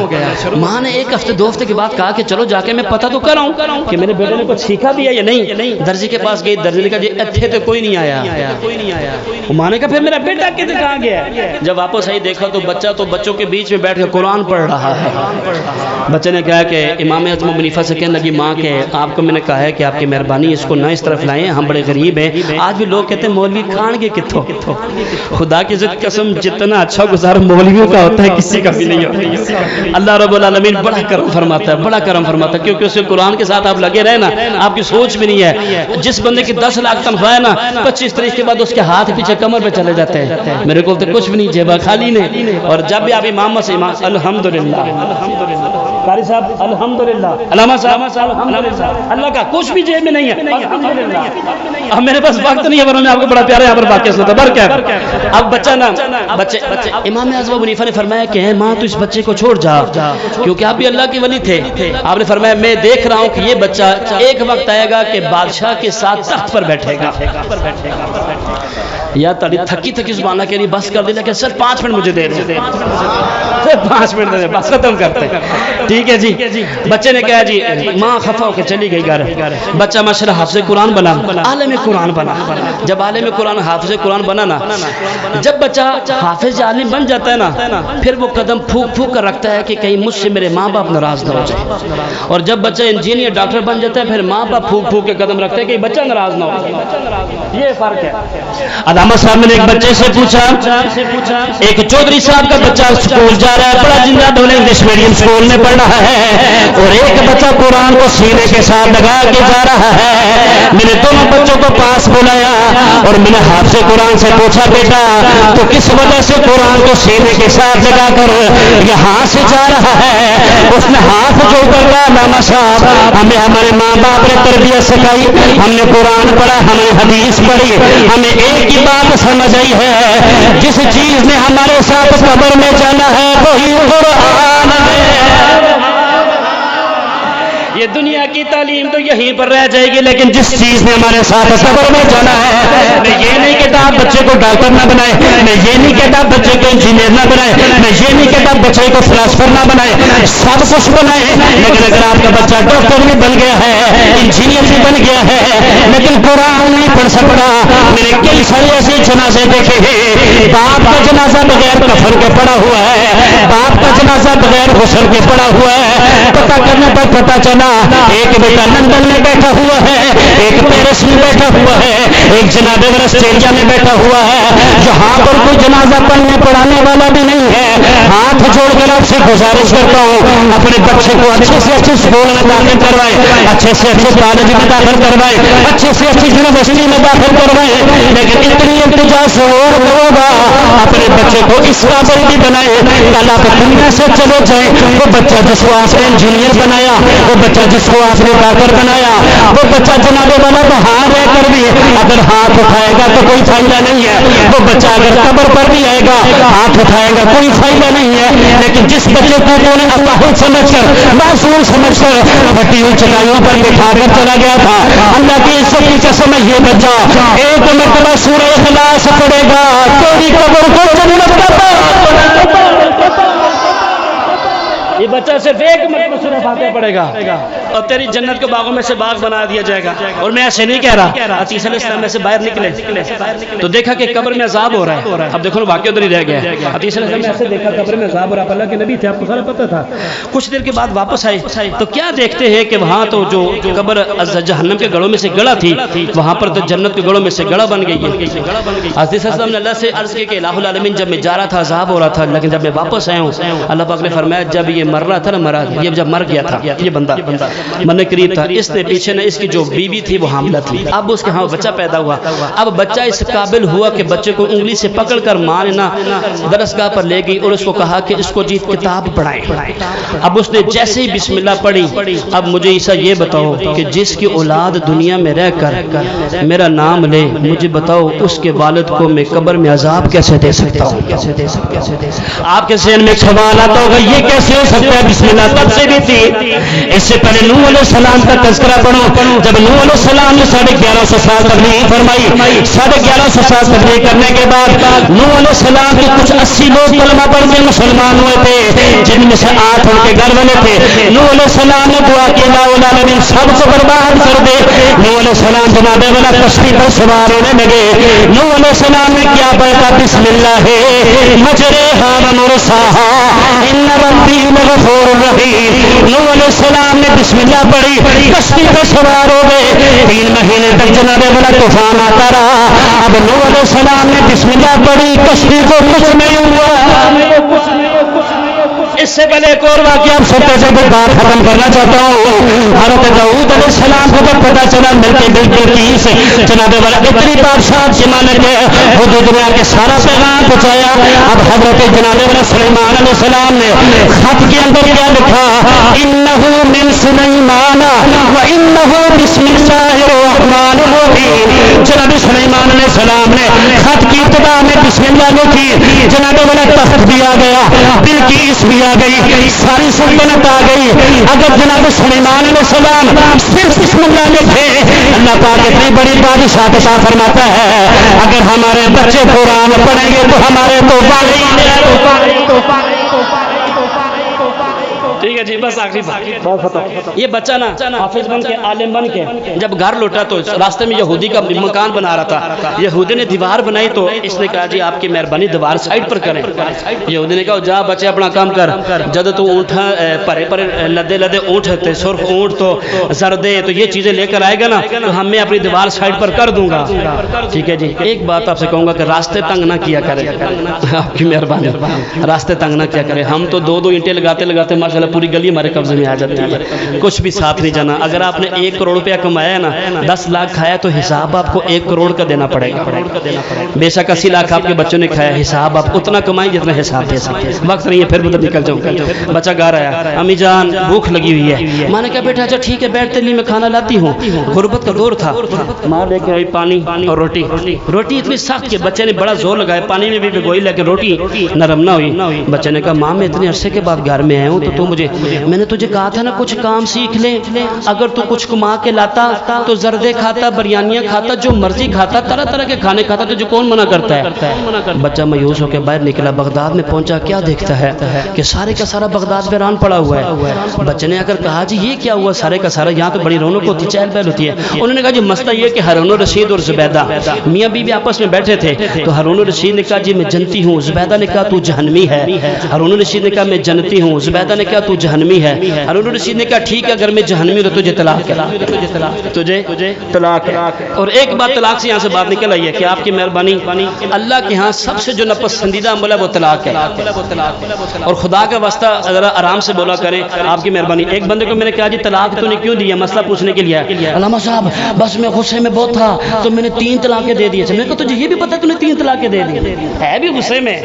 ماں نے 1 ہفتے 2 ہفتے کے بعد کہا کہ چلو جا کے میں پتہ تو کراؤں کہ میرے بیٹے نے کچھ سیکھا بھی ہے یا نہیں۔ درزی کے پاس گئی، درزی نے کہا جی اتھے تو کوئی نہیں آیا۔ ماں نے کہا پھر میرا بیٹا کدھر کہاں گیا ہے؟ جب واپس آئی دیکھا تو بچہ تو بچوں کے بیچ میں بیٹھ کے قرآن پڑھ رہا ہے۔ بچے نے کہا کہ امام اعظم ابو حنیفہ سے کہنے لگی ماں کہ آپ کو میں نے کہا ہے کہ آپ کی مہربانی اس کو نہ اس طرف لائیں، ہم بڑے غریب ہیں۔ آج بھی لوگ کہتے ہیں مولوی کھان گے کتوں۔ خدا کی قسم جتنا اچھا گزار مولویوں کا ہوتا ہے کسی کا بھی نہیں ہوتا۔ اللہ رب العالمین بڑا کرم فرماتا ہے، بڑا کرم فرماتا ہے، کیونکہ اس کے قرآن کے ساتھ آپ لگے رہے نا، آپ کی سوچ بھی نہیں ہے۔ جس بندے کی 10 لاکھ تنخواہ ہے نا 25 تاریخ کے بعد اس کے ہاتھ پیچھے کمر پہ چلے جاتے ہیں۔ میرے کو تو کچھ بھی نہیں، جیبا خالی نے۔ اور جب بھی آپ امام سے الحمدللہ قاری صاحب الحمدللہ، علامہ صاحب الحمدللہ، اللہ کا کچھ بھی جیب میں نہیں ہے الحمدللہ۔ اب میرے پاس وقت نہیں ہے ورنہ میں آپ کو بڑا پیارا یہاں پر واقعہ سناتا بر کیا۔ اب بچہ نا بچے امام اعظم ابو حنیفہ نے فرمایا کہ اے ماں تو اس بچے کو چھوڑ جا کیونکہ آپ بھی اللہ کے ولی تھے۔ آپ نے فرمایا میں دیکھ رہا ہوں کہ یہ بچہ ایک وقت آئے گا کہ بادشاہ کے ساتھ تخت پر بیٹھے گا۔ یا تڑی تھکی تھکی زبان کے لیے بس کر دینا کہ سر 5 منٹ مجھے دے دیں، 5 منٹ دے بس ختم کرتے ہیں۔ ٹھیک ہے جی۔ بچے نے کہا جی ماں خفا ہو کے چلی گئی گھر۔ بچہ ماشاءاللہ حافظ قرآن بنا، عالم قرآن بنا۔ جب عالم قرآن حافظ قرآن بنا نا، جب بچہ حافظ عالم بن جاتا ہے نا پھر وہ قدم پھونک پھونک کر رکھتا ہے کہ کہیں مجھ سے میرے ماں باپ ناراض نہ ہو جائے۔ اور جب بچہ انجینئر ڈاکٹر بن جاتا ہے پھر ماں باپ پھونک پھونک کے قدم رکھتے ہیں کہ بچہ ناراض نہ ہو جائے۔ یہ فرق ہے۔ علامہ صاحب نے ایک بچے سے پوچھا، ایک چودھری صاحب کا بچہ اسکول جا رہا ہے، بڑا زندہ ڈھول انگلش میڈیم اسکول میں پڑھ رہا ہے اور ایک بچہ قرآن کو سینے کے ساتھ لگا کے جا رہا ہے. میں نے دونوں بچوں کو پاس بلایا اور میں نے حافظ قرآن سے پوچھا بیٹا تو کس وجہ سے قرآن کو سینے کے ساتھ لگا کر یہاں سے جا رہا ہے؟ اس نے ہاتھ جوڑ کر کہا مولانا صاحب ہمیں ہمارے ماں باپ نے تربیت سکھائی, ہم نے قرآن پڑھا, ہمیں حدیث پڑھی, ہمیں ایک ہی بات سمجھ آئی ہے جس چیز نے ہمارے ساتھ قبر میں جانا ہے وہی قرآن ہے. یہ دنیا کی تعلیم تو یہیں پر رہ جائے گی, لیکن جس چیز نے ہمارے ساتھ قبر میں جانا ہے, میں یہ نہیں کہتا آپ بچے کو ڈاکٹر نہ بنائے, میں یہ نہیں کہتا بچے کو انجینئر نہ بنائے, میں یہ نہیں کہتا بچے کو فلاسفر نہ بنائے, سب کچھ بنائے, لیکن اگر آپ کا بچہ ڈاکٹر بھی بن گیا ہے, انجینئر بھی بن گیا ہے, لیکن قرآن نہیں پڑھ سکتا. میں نے کئی سارے ایسے جنازے دیکھے ہیں, باپ کا جنازہ بغیر کفن کے پڑا ہوا ہے, باپ کا جنازہ بغیر غسل کے پڑا ہوا ہے. پتہ کرنے پر پتہ چلا ایک بیٹا لندن میں بیٹھا ہوا ہے, ایک پیرس میں بیٹھا ہوا ہے, ایک جناب آسٹریلیا میں بیٹھا ہوا ہے, جہاں پر کوئی جنازہ پڑھنے پڑھانے والا بھی نہیں ہے. ہاتھ جوڑ کر آپ سے گزارش کرتا ہوں اپنے بچے کو اچھے سے اچھے اسکول میں داخل کروائے, اچھے سے اچھے کالج میں داخل کروائے, اچھے سے اچھی یونیورسٹی میں داخل کروائے, لیکن اتنی التجا سے اور ہوگا اپنے بچے کو اس قابل بھی بنائے کل آپ دنیا سے چلے جائیں. وہ بچہ جس کو آپ نے انجینئر بنایا, وہ بچہ جس کو آپ نے ڈاکٹر بنایا, وہ بچہ جناب والا وہاں رہ کر بھی اگر ہاتھ اٹھائے گا تو کوئی فائدہ نہیں ہے. وہ بچہ اگر قبر پر بھی آئے گا ہاتھ اٹھائے گا کوئی فائدہ نہیں ہے. لیکن جس بچے کو انہوں نے اللہ سمجھ کر معصوم سمجھ کر بٹی ہوئی چٹائیوں پر بٹھا کر چلا گیا تھا, اللہ کی عزت کی قسم یہ بچہ ایک مرتبہ سورہ اخلاص پڑھے گا تیری قبر کو جنت کا یہ بچہ صرف ایک مرتبہ سورہ فاتحہ پڑھے گا اور تیری جنت کے باغوں میں سے باغ بنا دیا جائے گا. اور میں ایسے نہیں کہہ رہا, عیسیٰ علیہ السلام میں سے باہر نکلے تو دیکھا کہ قبر میں عذاب ہو رہا ہے. اب دیکھو واقعہ ادھر ہی رہ گیا ہے. عیسیٰ علیہ السلام نے ایسے دیکھا قبر میں عذاب ہو رہا, اللہ کے نبی تھے, آپ کو سارا پتہ تھا. کچھ دیر کے بعد واپس آئے تو کیا دیکھتے ہیں کہ وہاں تو جو قبر جہنم کے گڑھوں میں سے گڑھا تھی وہاں پر تو جنت کے گڑھوں میں سے گڑھا بن گئی ہے. عیسیٰ علیہ السلام نے اللہ سے عرض کی کہ الہ العالمین جب میں جا رہا تھا عذاب ہو رہا تھا, لیکن جب میں واپس آیا ہوں اللہ پاک نے فرمایا جب یہ مر رہا تھا نا مرا, یہ جب مر گیا تھا یہ بندہ مرنے قریب تھا, اس نے پیچھے نہ اس کی جو بیوی تھی وہ حاملہ تھی, اب اس کے ہاں بچہ پیدا ہوا. اب بچہ اس قابل ہوا کہ بچے کو انگلی سے پکڑ کر ماں نے نا درسگاہ پر لے گئی اور اس کو کہا کہ اس کو جی کتاب پڑھائیں. اب اس نے جیسے ہی بسم اللہ پڑھی, اب مجھے عیسیٰ یہ بتاؤ کہ جس کی اولاد دنیا میں رہ کر میرا نام لے, مجھے بتاؤ اس کے والد کو میں قبر میں عذاب کیسے دے سکتا ہوں؟ آپ کے ذہن میں سوال آتا ہوگا یہ کیسے ہو سکتا ہے؟ بسم اللہ تب سے بھی تھی, اس سے پہلے نوح علیہ السلام کا تذکرہ پڑھو. جب نوح علیہ السلام نے 1150 سال تبلیغ فرمائی, 1150 سال تبلیغ کرنے کے بعد نوح علیہ السلام کے کچھ 80 لوگ کلمہ پڑھ کے مسلمان ہوئے تھے, جن میں سے 8 ان کے گھر والے تھے. نوح علیہ السلام نے دعا کی الہ العالمین سب کو برباد کر دے. نوح علیہ السلام جناب والا کشتی پر سوار ہونے لگے. نوح علیہ السلام نے کیا پڑھا؟ بسم اللہ مجریہا و مرساہا ان ربی لغفور رحیم. نوح علیہ السلام نے بسم اللہ پڑھی, کشتی پہ سوار ہو گئے. 3 مہینے تک جناب والا طوفان آتا رہا. اب نوح علیہ السلام نے بسم اللہ پڑھی, کشتی کو کچھ نہیں ہوا. اس سے پہلے ایک اور واقعہ آپ سب سے بات ختم کرنا چاہتا ہوں. حضرت داؤد علیہ السلام کو جب پتا چلا ملتے بلقیس جناب والا اتنی بادشاہ جمانے کے حدود میں آ کے سارا پیغام پہنچایا. اب حضرت جناب والا سلیمان علیہ السلام نے خط کے اندر کیا لکھا؟ انہ من سلیمان و انہ بسم اللہ الرحمن الرحیم. جناب سلیمان علیہ السلام نے خط کی ابتدا میں بسم اللہ لکھی. جناب والا تخت بھی آ گیا, بلقیس بھی آ گئی, ساری سلطنت آ گئی. اگر جناب سلیمان علیہ السلام صرف بسم اللہ لکھے, اللہ پاک اتنی بڑی بادشاہ عطا فرماتا ہے. اگر ہمارے بچے قرآن پڑھیں گے تو ہمارے تو ٹھیک ہے جی, بس آخری بات. یہ بچہ نا حافظ بن کے عالم بن کے جب گھر لوٹا تو راستے میں یہودی کا مکان بنا رہا تھا. یہودی نے دیوار بنائی تو اس نے کہا جی آپ کی مہربانی دیوار سائڈ پر کریں. یہودی نے کہا جا بچے اپنا کام کر, جب تو اونٹ پرے پرے لدے لدے اونٹ ہوتے, سرخ اونٹ تو زردے تو یہ چیزیں لے کر آئے گا نا تو ہم میں اپنی دیوار سائڈ پر کر دوں گا. ٹھیک ہے جی. ایک بات آپ سے کہوں گا کہ راستے تنگ نہ کیا کرے, آپ کی مہربانی, راستے تنگ نہ کیا کرے. ہم تو 2 اینٹیں لگاتے لگاتے ماشاءاللہ پوری گلی ہمارے قبضے میں آ جاتی ہے، کچھ بھی ساتھ نہیں جانا۔ اگر آپ نے 1 کروڑ روپیہ کمایا ہے نا، 10 لاکھ کھایا تو حساب آپ کو 1 کروڑ کا دینا پڑے گا۔ بے شک 80 لاکھ آپ کے بچوں نے کھایا، حساب آپ اتنا کمائیں جتنا حساب دے سکتے۔ وقت نہیں ہے پھر ادھر نکل جاؤں گا۔ بچہ گا رہا ہے، امی جان بھوک لگی ہوئی ہے۔ ماں نے کہا بیٹا اچھا ٹھیک ہے بیٹھتے نہیں، میں کھانا لاتی ہوں۔ غربت کا دور تھا، ماں لے کے آئی پانی اور روٹی۔ روٹی اتنی سخت کہ بچے نے بڑا زور لگایا، پانی میں بھی بھگوئی لیکن روٹی نرم نہ ہوئی۔ بچے نے کہا ماں میں اتنے عرصے کے بعد گھر میں آیا ہوں تو مجھے، میں نے تجھے کہا تھا نا کچھ کام سیکھ لے، اگر تو کچھ کما کے لاتا تو زردے کھاتا، بریانیاں کھاتا، جو مرضی کھاتا، طرح طرح کے کھانے کھاتا، تجھے کون منع کرتا ہے؟ بچہ مایوس ہو کے باہر نکلا، بغداد میں پہنچا، کیا دیکھتا ہے کہ سارے کا سارا بغداد ویران پڑا ہوا ہے۔ بچے نے اگر کہا جی یہ کیا ہوا سارے کا سارا، یہاں تو بڑی رونق ہوتی، چہل پہل ہوتی ہے۔ انہوں نے کہا جی مسئلہ یہ کہ ہارون الرشید اور زبیدہ میاں بیوی آپس میں بیٹھے تھے، تو ہارون الرشید نے کہا جی میں جنتی ہوں، زبیدہ نے کہا تو جہنمی ہے۔ ہارون الرشید نے کہا میں جنتی ہوں، زبیدہ نے کہا تو جہنمی ہے۔ ہارون الرشید نے کہا ٹھیک ہے اگر میں جہنمی ہوں تو تجھے طلاق ہے، تجھے طلاق ہے۔ اور ایک بات طلاق سے یہاں سے بات نکل آئی ہے کہ آپ کی مہربانی اللہ کے ہاں سب سے جو ناپسندیدہ عمل ہے وہ طلاق ہے۔ اور خدا کا واسطہ ذرا آرام سے بولا کریں، آپ کی مہربانی۔ ایک بندے کو میں نے کہا جی طلاق تو نے کیوں دیا، مسئلہ پوچھنے کے لیے۔ علامہ صاحب بس میں غصے میں بہت تھا تو میں نے 3 طلاقیں دے دیے۔ میں نے کہا تجھے یہ بھی پتا تو نے 3 طلاقیں دے دی ہے بھی غصے میں؟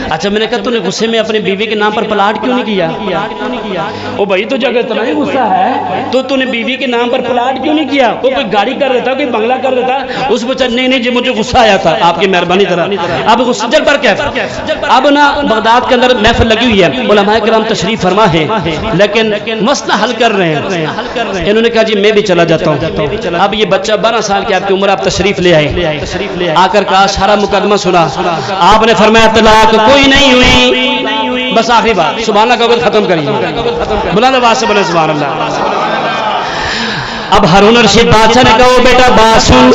اچھا میں نے کہا تو نے غصے میں اپنی بیوی کے نام پر پلاٹ کیوں نہیں کیا؟ او بھائی تجھے اگر اتنا ہی غصہ ہے تو نے بیوی کے نام پر پلاٹ کیوں نہیں کیا؟ وہ کوئی گاڑی کر دیتا، کوئی بنگلہ کر دیتا، اس بچہ نہیں جی مجھے غصہ آیا تھا۔ آپ کی مہربانی ذرا اب غصہ جل پر کیا اب نا بغداد کے اندر محفل لگی ہوئی ہے، علماء کرام تشریف فرما ہے لیکن مسئلہ حل کر رہے ہیں۔ انہوں نے کہا جی میں بھی چلا جاتا ہوں۔ اب یہ بچہ 12 سال کی آپ کی عمر، آپ تشریف لے آئے، آ کر کہا سارا مقدمہ سنا۔ آپ نے فرمایا طلاق کوئی نہیں ہوئی، بس آخری بات سبحان اللہ کا ختم کریے، بلند آواز سے بولے سبحان اللہ۔ اب ہارون الرشید بادشاہ نے کہا بیٹا بات سن،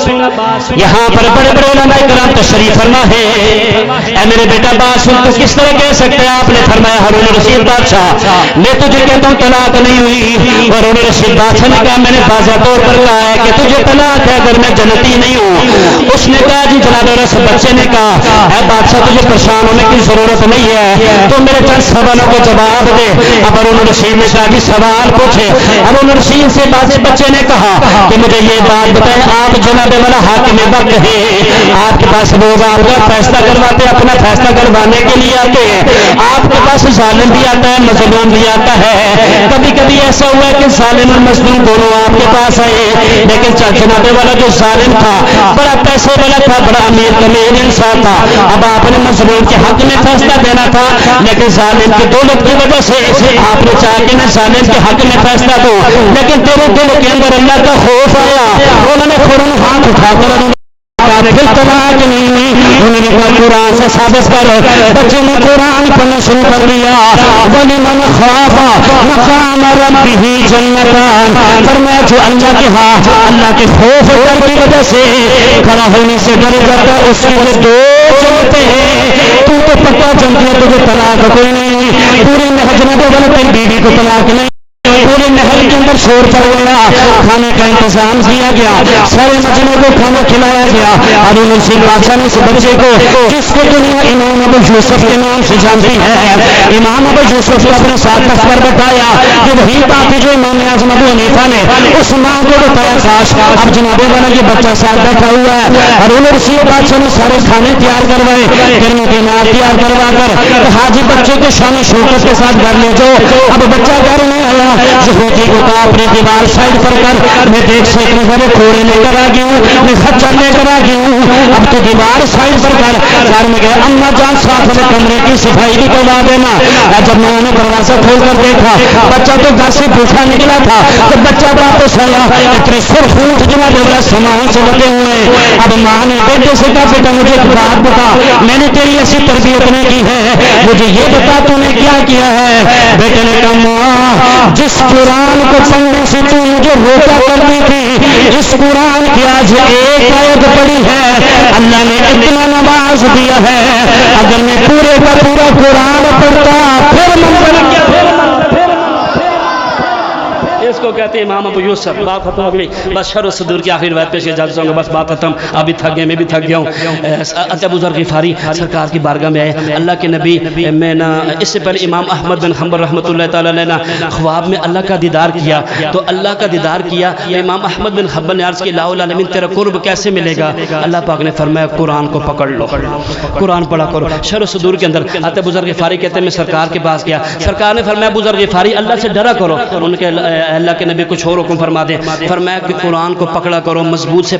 یہاں پر بڑے بڑے علماء کرام تشریف فرما ہے، اے میرے بیٹا بات سن، تو کس طرح کہہ سکتے ہیں؟ آپ نے فرمایا ہارون الرشید بادشاہ میں تجھے کہتا ہوں طلاق نہیں ہوئی۔ ہارون الرشید بادشاہ نے کہا میں نے واضح طور پر کہا ہے کہ تجھے طلاق ہے اگر میں جنتی نہیں ہوں۔ اس نے کہا جی جناب رس بچے نے کہا اے بادشاہ تجھے پریشان ہونے کی ضرورت نہیں ہے، تو میرے چند سوالوں کو جواب دے۔ اب ہارون الرشید نے کہا جی سوال پوچھے۔ ہارون الرشید سے بچے نے کہا کہ مجھے یہ بات بتائیں، آپ جناب والا حاکم وقت ہیں، آپ کے پاس لوگ آپ کا فیصلہ کرواتے، اپنا فیصلہ کروانے کے لیے آتے ہیں، آپ کے پاس ظالم بھی آتا ہے مظلوم بھی آتا ہے۔ کبھی کبھی ایسا ہوا ہے کہ ظالم اور مظلوم دونوں آپ کے پاس آئے، لیکن جناب والا جو ظالم تھا بڑا پیسے والا تھا، بڑا امیر انسان تھا۔ اب آپ نے مظلوم کے حق میں فیصلہ دینا تھا، لیکن ظالم کی دولت کی وجہ سے آپ نے چاہا کہ میں ظالم کے حق میں فیصلہ دوں، لیکن تیرے دل کے اندر اللہ کا خوف آیا، انہوں نے فوراً ہاتھ اٹھا کر انہوں نے کہا قرآن سے ثابت کر۔ بچے نے قرآن پڑھنا شروع کر دیا، وَلِمَنْ خَافَ مَقَامَ رَبِّهِ جَنَّتَانِ، فرمایا جو اللہ کے ہاں اللہ کے خوف ڈر کی وجہ سے کھڑا ہونے سے ڈر جاتا ہے اس کے لیے 2 جنتیں ہیں۔ تو پکا جنت ہے، تجھے طلاق کوئی نہیں، پوری جنت والا تیری بیوی کو طلاق نہیں، پورے محل کے اندر شور پڑ گیا، کھانے کا انتظام کیا گیا، سارے مجمع کو کھانا کھلایا گیا۔ ہارون الرشید بادشاہ نے اس بچے کو جس کو دنیا امام ابو یوسف کے نام سے جانتی ہے، امام ابو یوسف کو اپنے ساتھ تخت پر بٹھایا کہ وہی بات جو امام اعظم ابو حنیفہ نے اس ماں کو بتایا، کاش اب جناب والا یہ بچہ ساتھ بیٹھا ہوا ہے۔ ہارون الرشید بادشاہ نے سارے کھانے تیار کروائے، گرمی کے نار تیار کروا کر حاجی بچے کو شان شوکت کے ساتھ گھر لے جاؤ۔ اب بچہ گھر میں آیا، یہودی کو کہا اپنی دیوار سائڈ پر کر، میں دیکھ سے اتنے سارے کوڑے لے کر آ گئی ہوں، میں خچر لے کر آ گئی ہوں، اب تو دیوار سائڈ پر کر۔ گھر میں گئے، اما جان ساتھ میں کمرے کی صفائی بھی کروا دینا۔ جب میں نے دروازہ کھول کر دیکھا بچہ تو گھر سے بھوکا نکلا تھا، تو بچہ واپس آیا اتنے سرخ اونٹ جناب والا سامان سے لگے ہوئے۔ اب ماں نے بیٹے سے کہا بیٹا مجھے ایک بات بتا، میں نے تیری ایسی تربیت نہیں کی ہے، مجھے یہ بتا تو نے کیا کیا ہے؟ بیٹے نے کہا ماں جس قرآن کو پڑھنے سے تو مجھے روکا کرتی تھی، اس قرآن کی آج ایک آیت پڑھی ہے، اللہ نے اتنا نواز دیا ہے، اگر میں پورے کا پورا قرآن پڑھتا پھر من بن گیا۔ اس کو کہتے ہیں امام ابو یوسف. بات ختم ہو گئی. بس شرح صدور کی آخری روایت پیش کی جاتا ہوں. بس بات ختم. ابھی تھک گئے, میں بھی تھک گیا ہوں. ابو ذر غفاری سرکار کی بارگاہ میں آئے. اللہ کے نبی, میں نا اس سے پہلے امام احمد بن حنبل رحمۃ اللہ تعالیٰ علیہ نے خواب میں اللہ کا دیدار کیا. تو اللہ کا دیدار کیا. امام احمد بن حنبل نے عرض کی لا العالمین تیرا قرب کیسے ملے گا؟ اللہ پاک نے فرمایا قرآن کو پکڑ لو, قرآن پڑھا کرو. شرح صدور کے اندر ابو ذر غفاری کہتے ہیں میں سرکار کے پاس گیا. سرکار نے فرمایا ابو ذر غفاری اللہ سے ڈرا کرو. ان کے اللہ کے نبی کچھ اور حکم فرما دیں. فرمایا کہ قرآن کو پکڑا کرو, مضبوط سے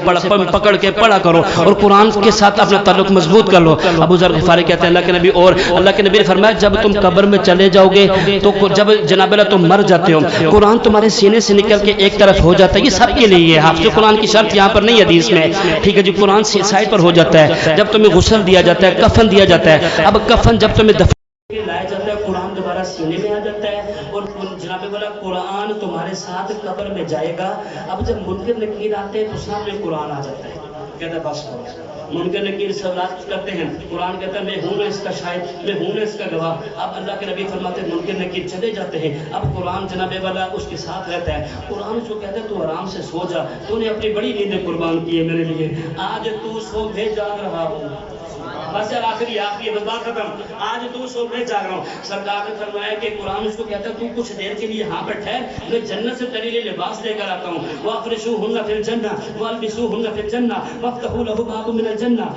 پکڑ کے پڑھا کرو اور قرآن کے ساتھ اپنا تعلق مضبوط کر لو. ابو ذر غفاری کہتے ہیں اللہ کے نبی, اور اللہ کے نبی نے فرمایا جب تم قبر میں چلے جاؤ گے تو جب جناب اللہ تم مر جاتے ہو قرآن تمہارے سینے سے نکل کے ایک طرف ہو جاتا ہے. یہ سب کے لیے ہے, حافظ قرآن کی شرط یہاں پر نہیں حدیث میں, ٹھیک ہے جی. قرآن سائڈ پر ہو جاتا ہے. جب تمہیں غسل دیا جاتا ہے, کفن دیا جاتا ہے. اب کفن جب تمہیں لایا جاتا ہے قرآن دوبارہ سینے میں آ جاتا ہے اور جناب والا قرآن تمہارے ساتھ قبر میں جائے گا. اب جب منکر نکیر آتے ہیں تو سامنے قرآن آ جاتا ہے. کہتا ہے بس منکر نکیر سوالات کرتے ہیں, قرآن کہتا ہے میں ہوں نا اس کا شاہد, میں ہوں نا اس کا گواہ. اب اللہ کے نبی فرماتے ہیں منکر نکیر چلے جاتے ہیں. اب قرآن جناب والا اس کے ساتھ رہتا ہے. قرآن اس کو کہتا ہے تو آرام سے سو جا, تو نے اپنی بڑی نیندیں قربان کی ہے میرے لیے, آج تو سو میں جاگ رہا ہوں. بس یار آخری بس بات ختم. آج تو سو میں جاگ رہا ہوں. سرکار نے فرمایا کہ قرآن اس کو کہتا ہے تو کچھ دیر کے لیے یہاں پر ٹھہر, میں جنت سے تیرے لیے لباس لے کر آتا ہوں. وَأَفْرِشُوهُنَّ فِي الْجَنَّةِ وَأَلْبِسُوهُنَّ فِي الْجَنَّةِ وَافْتَحُوا لَهُ بَابًا مِنَ الْجَنَّةِ.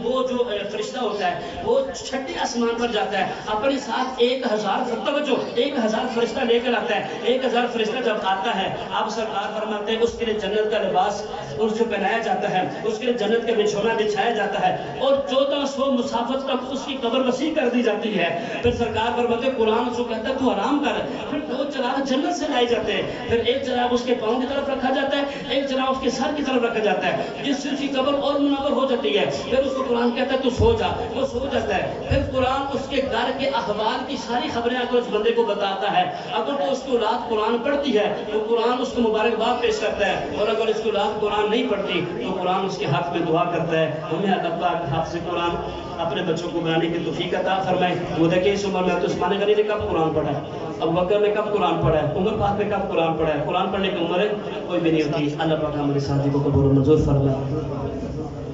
وہ جو فرشتہ ہوتا ہے وہ چھٹے آسمان پر جاتا ہے, اپنے ساتھ 1000 فرشتہ لے کر آتا ہے. 1000 فرشتہ جب آتا ہے اب سرکار فرماتے ہیں اس کے لیے جنت کا لباس اس کو پہنایا جاتا ہے, اس کے لیے جنت کا بچھونا بچھایا جاتا ہے اور 1400 مسافت تک اس کی قبر وسیع کر دی جاتی ہے. پھر سرکار فرماتے قرآن اس کو کہتا ہے تو آرام کر. پھر 2 چراغ جنت سے لائے جاتے ہیں. پھر ایک چراغ اس کے پاؤں کی طرف رکھا جاتا ہے, ایک چراغ اس کے سر کی طرف رکھا جاتا ہے, جس سے اس کی قبر اور منور ہو جاتی ہے. پھر اس کو قرآن کہتا ہے تو سو جا, وہ سو جاتا ہے. پھر قرآن اس کے گھر کے احوال کی ساری خبریں اگر اس بندے کو بتاتا ہے. اگر تو اس کو رات قرآن پڑھتی ہے تو قرآن اس کو مبارکباد پیش کرتا ہے, اور اگر اس کو رات قرآن نہیں پڑھتی تو قرآن اس کے حق میں دعا کرتا ہے. ہمیں اللہ پاک حافظ قرآن اپنے بچوں کو بنانے کی توفیق عطا فرمائے. وہ دیکھیں اس عمر میں تو عثمان غنی نے کب قرآن پڑھا ہے, ابو بکر نے کب قرآن پڑھا ہے, عمر پاک نے کب قرآن پڑھا ہے. قرآن پڑھنے کی عمر کوئی بھی نہیں ہوتی. اللہ پاک ہمارے ساتھی کو قبول و منظور فرمائے.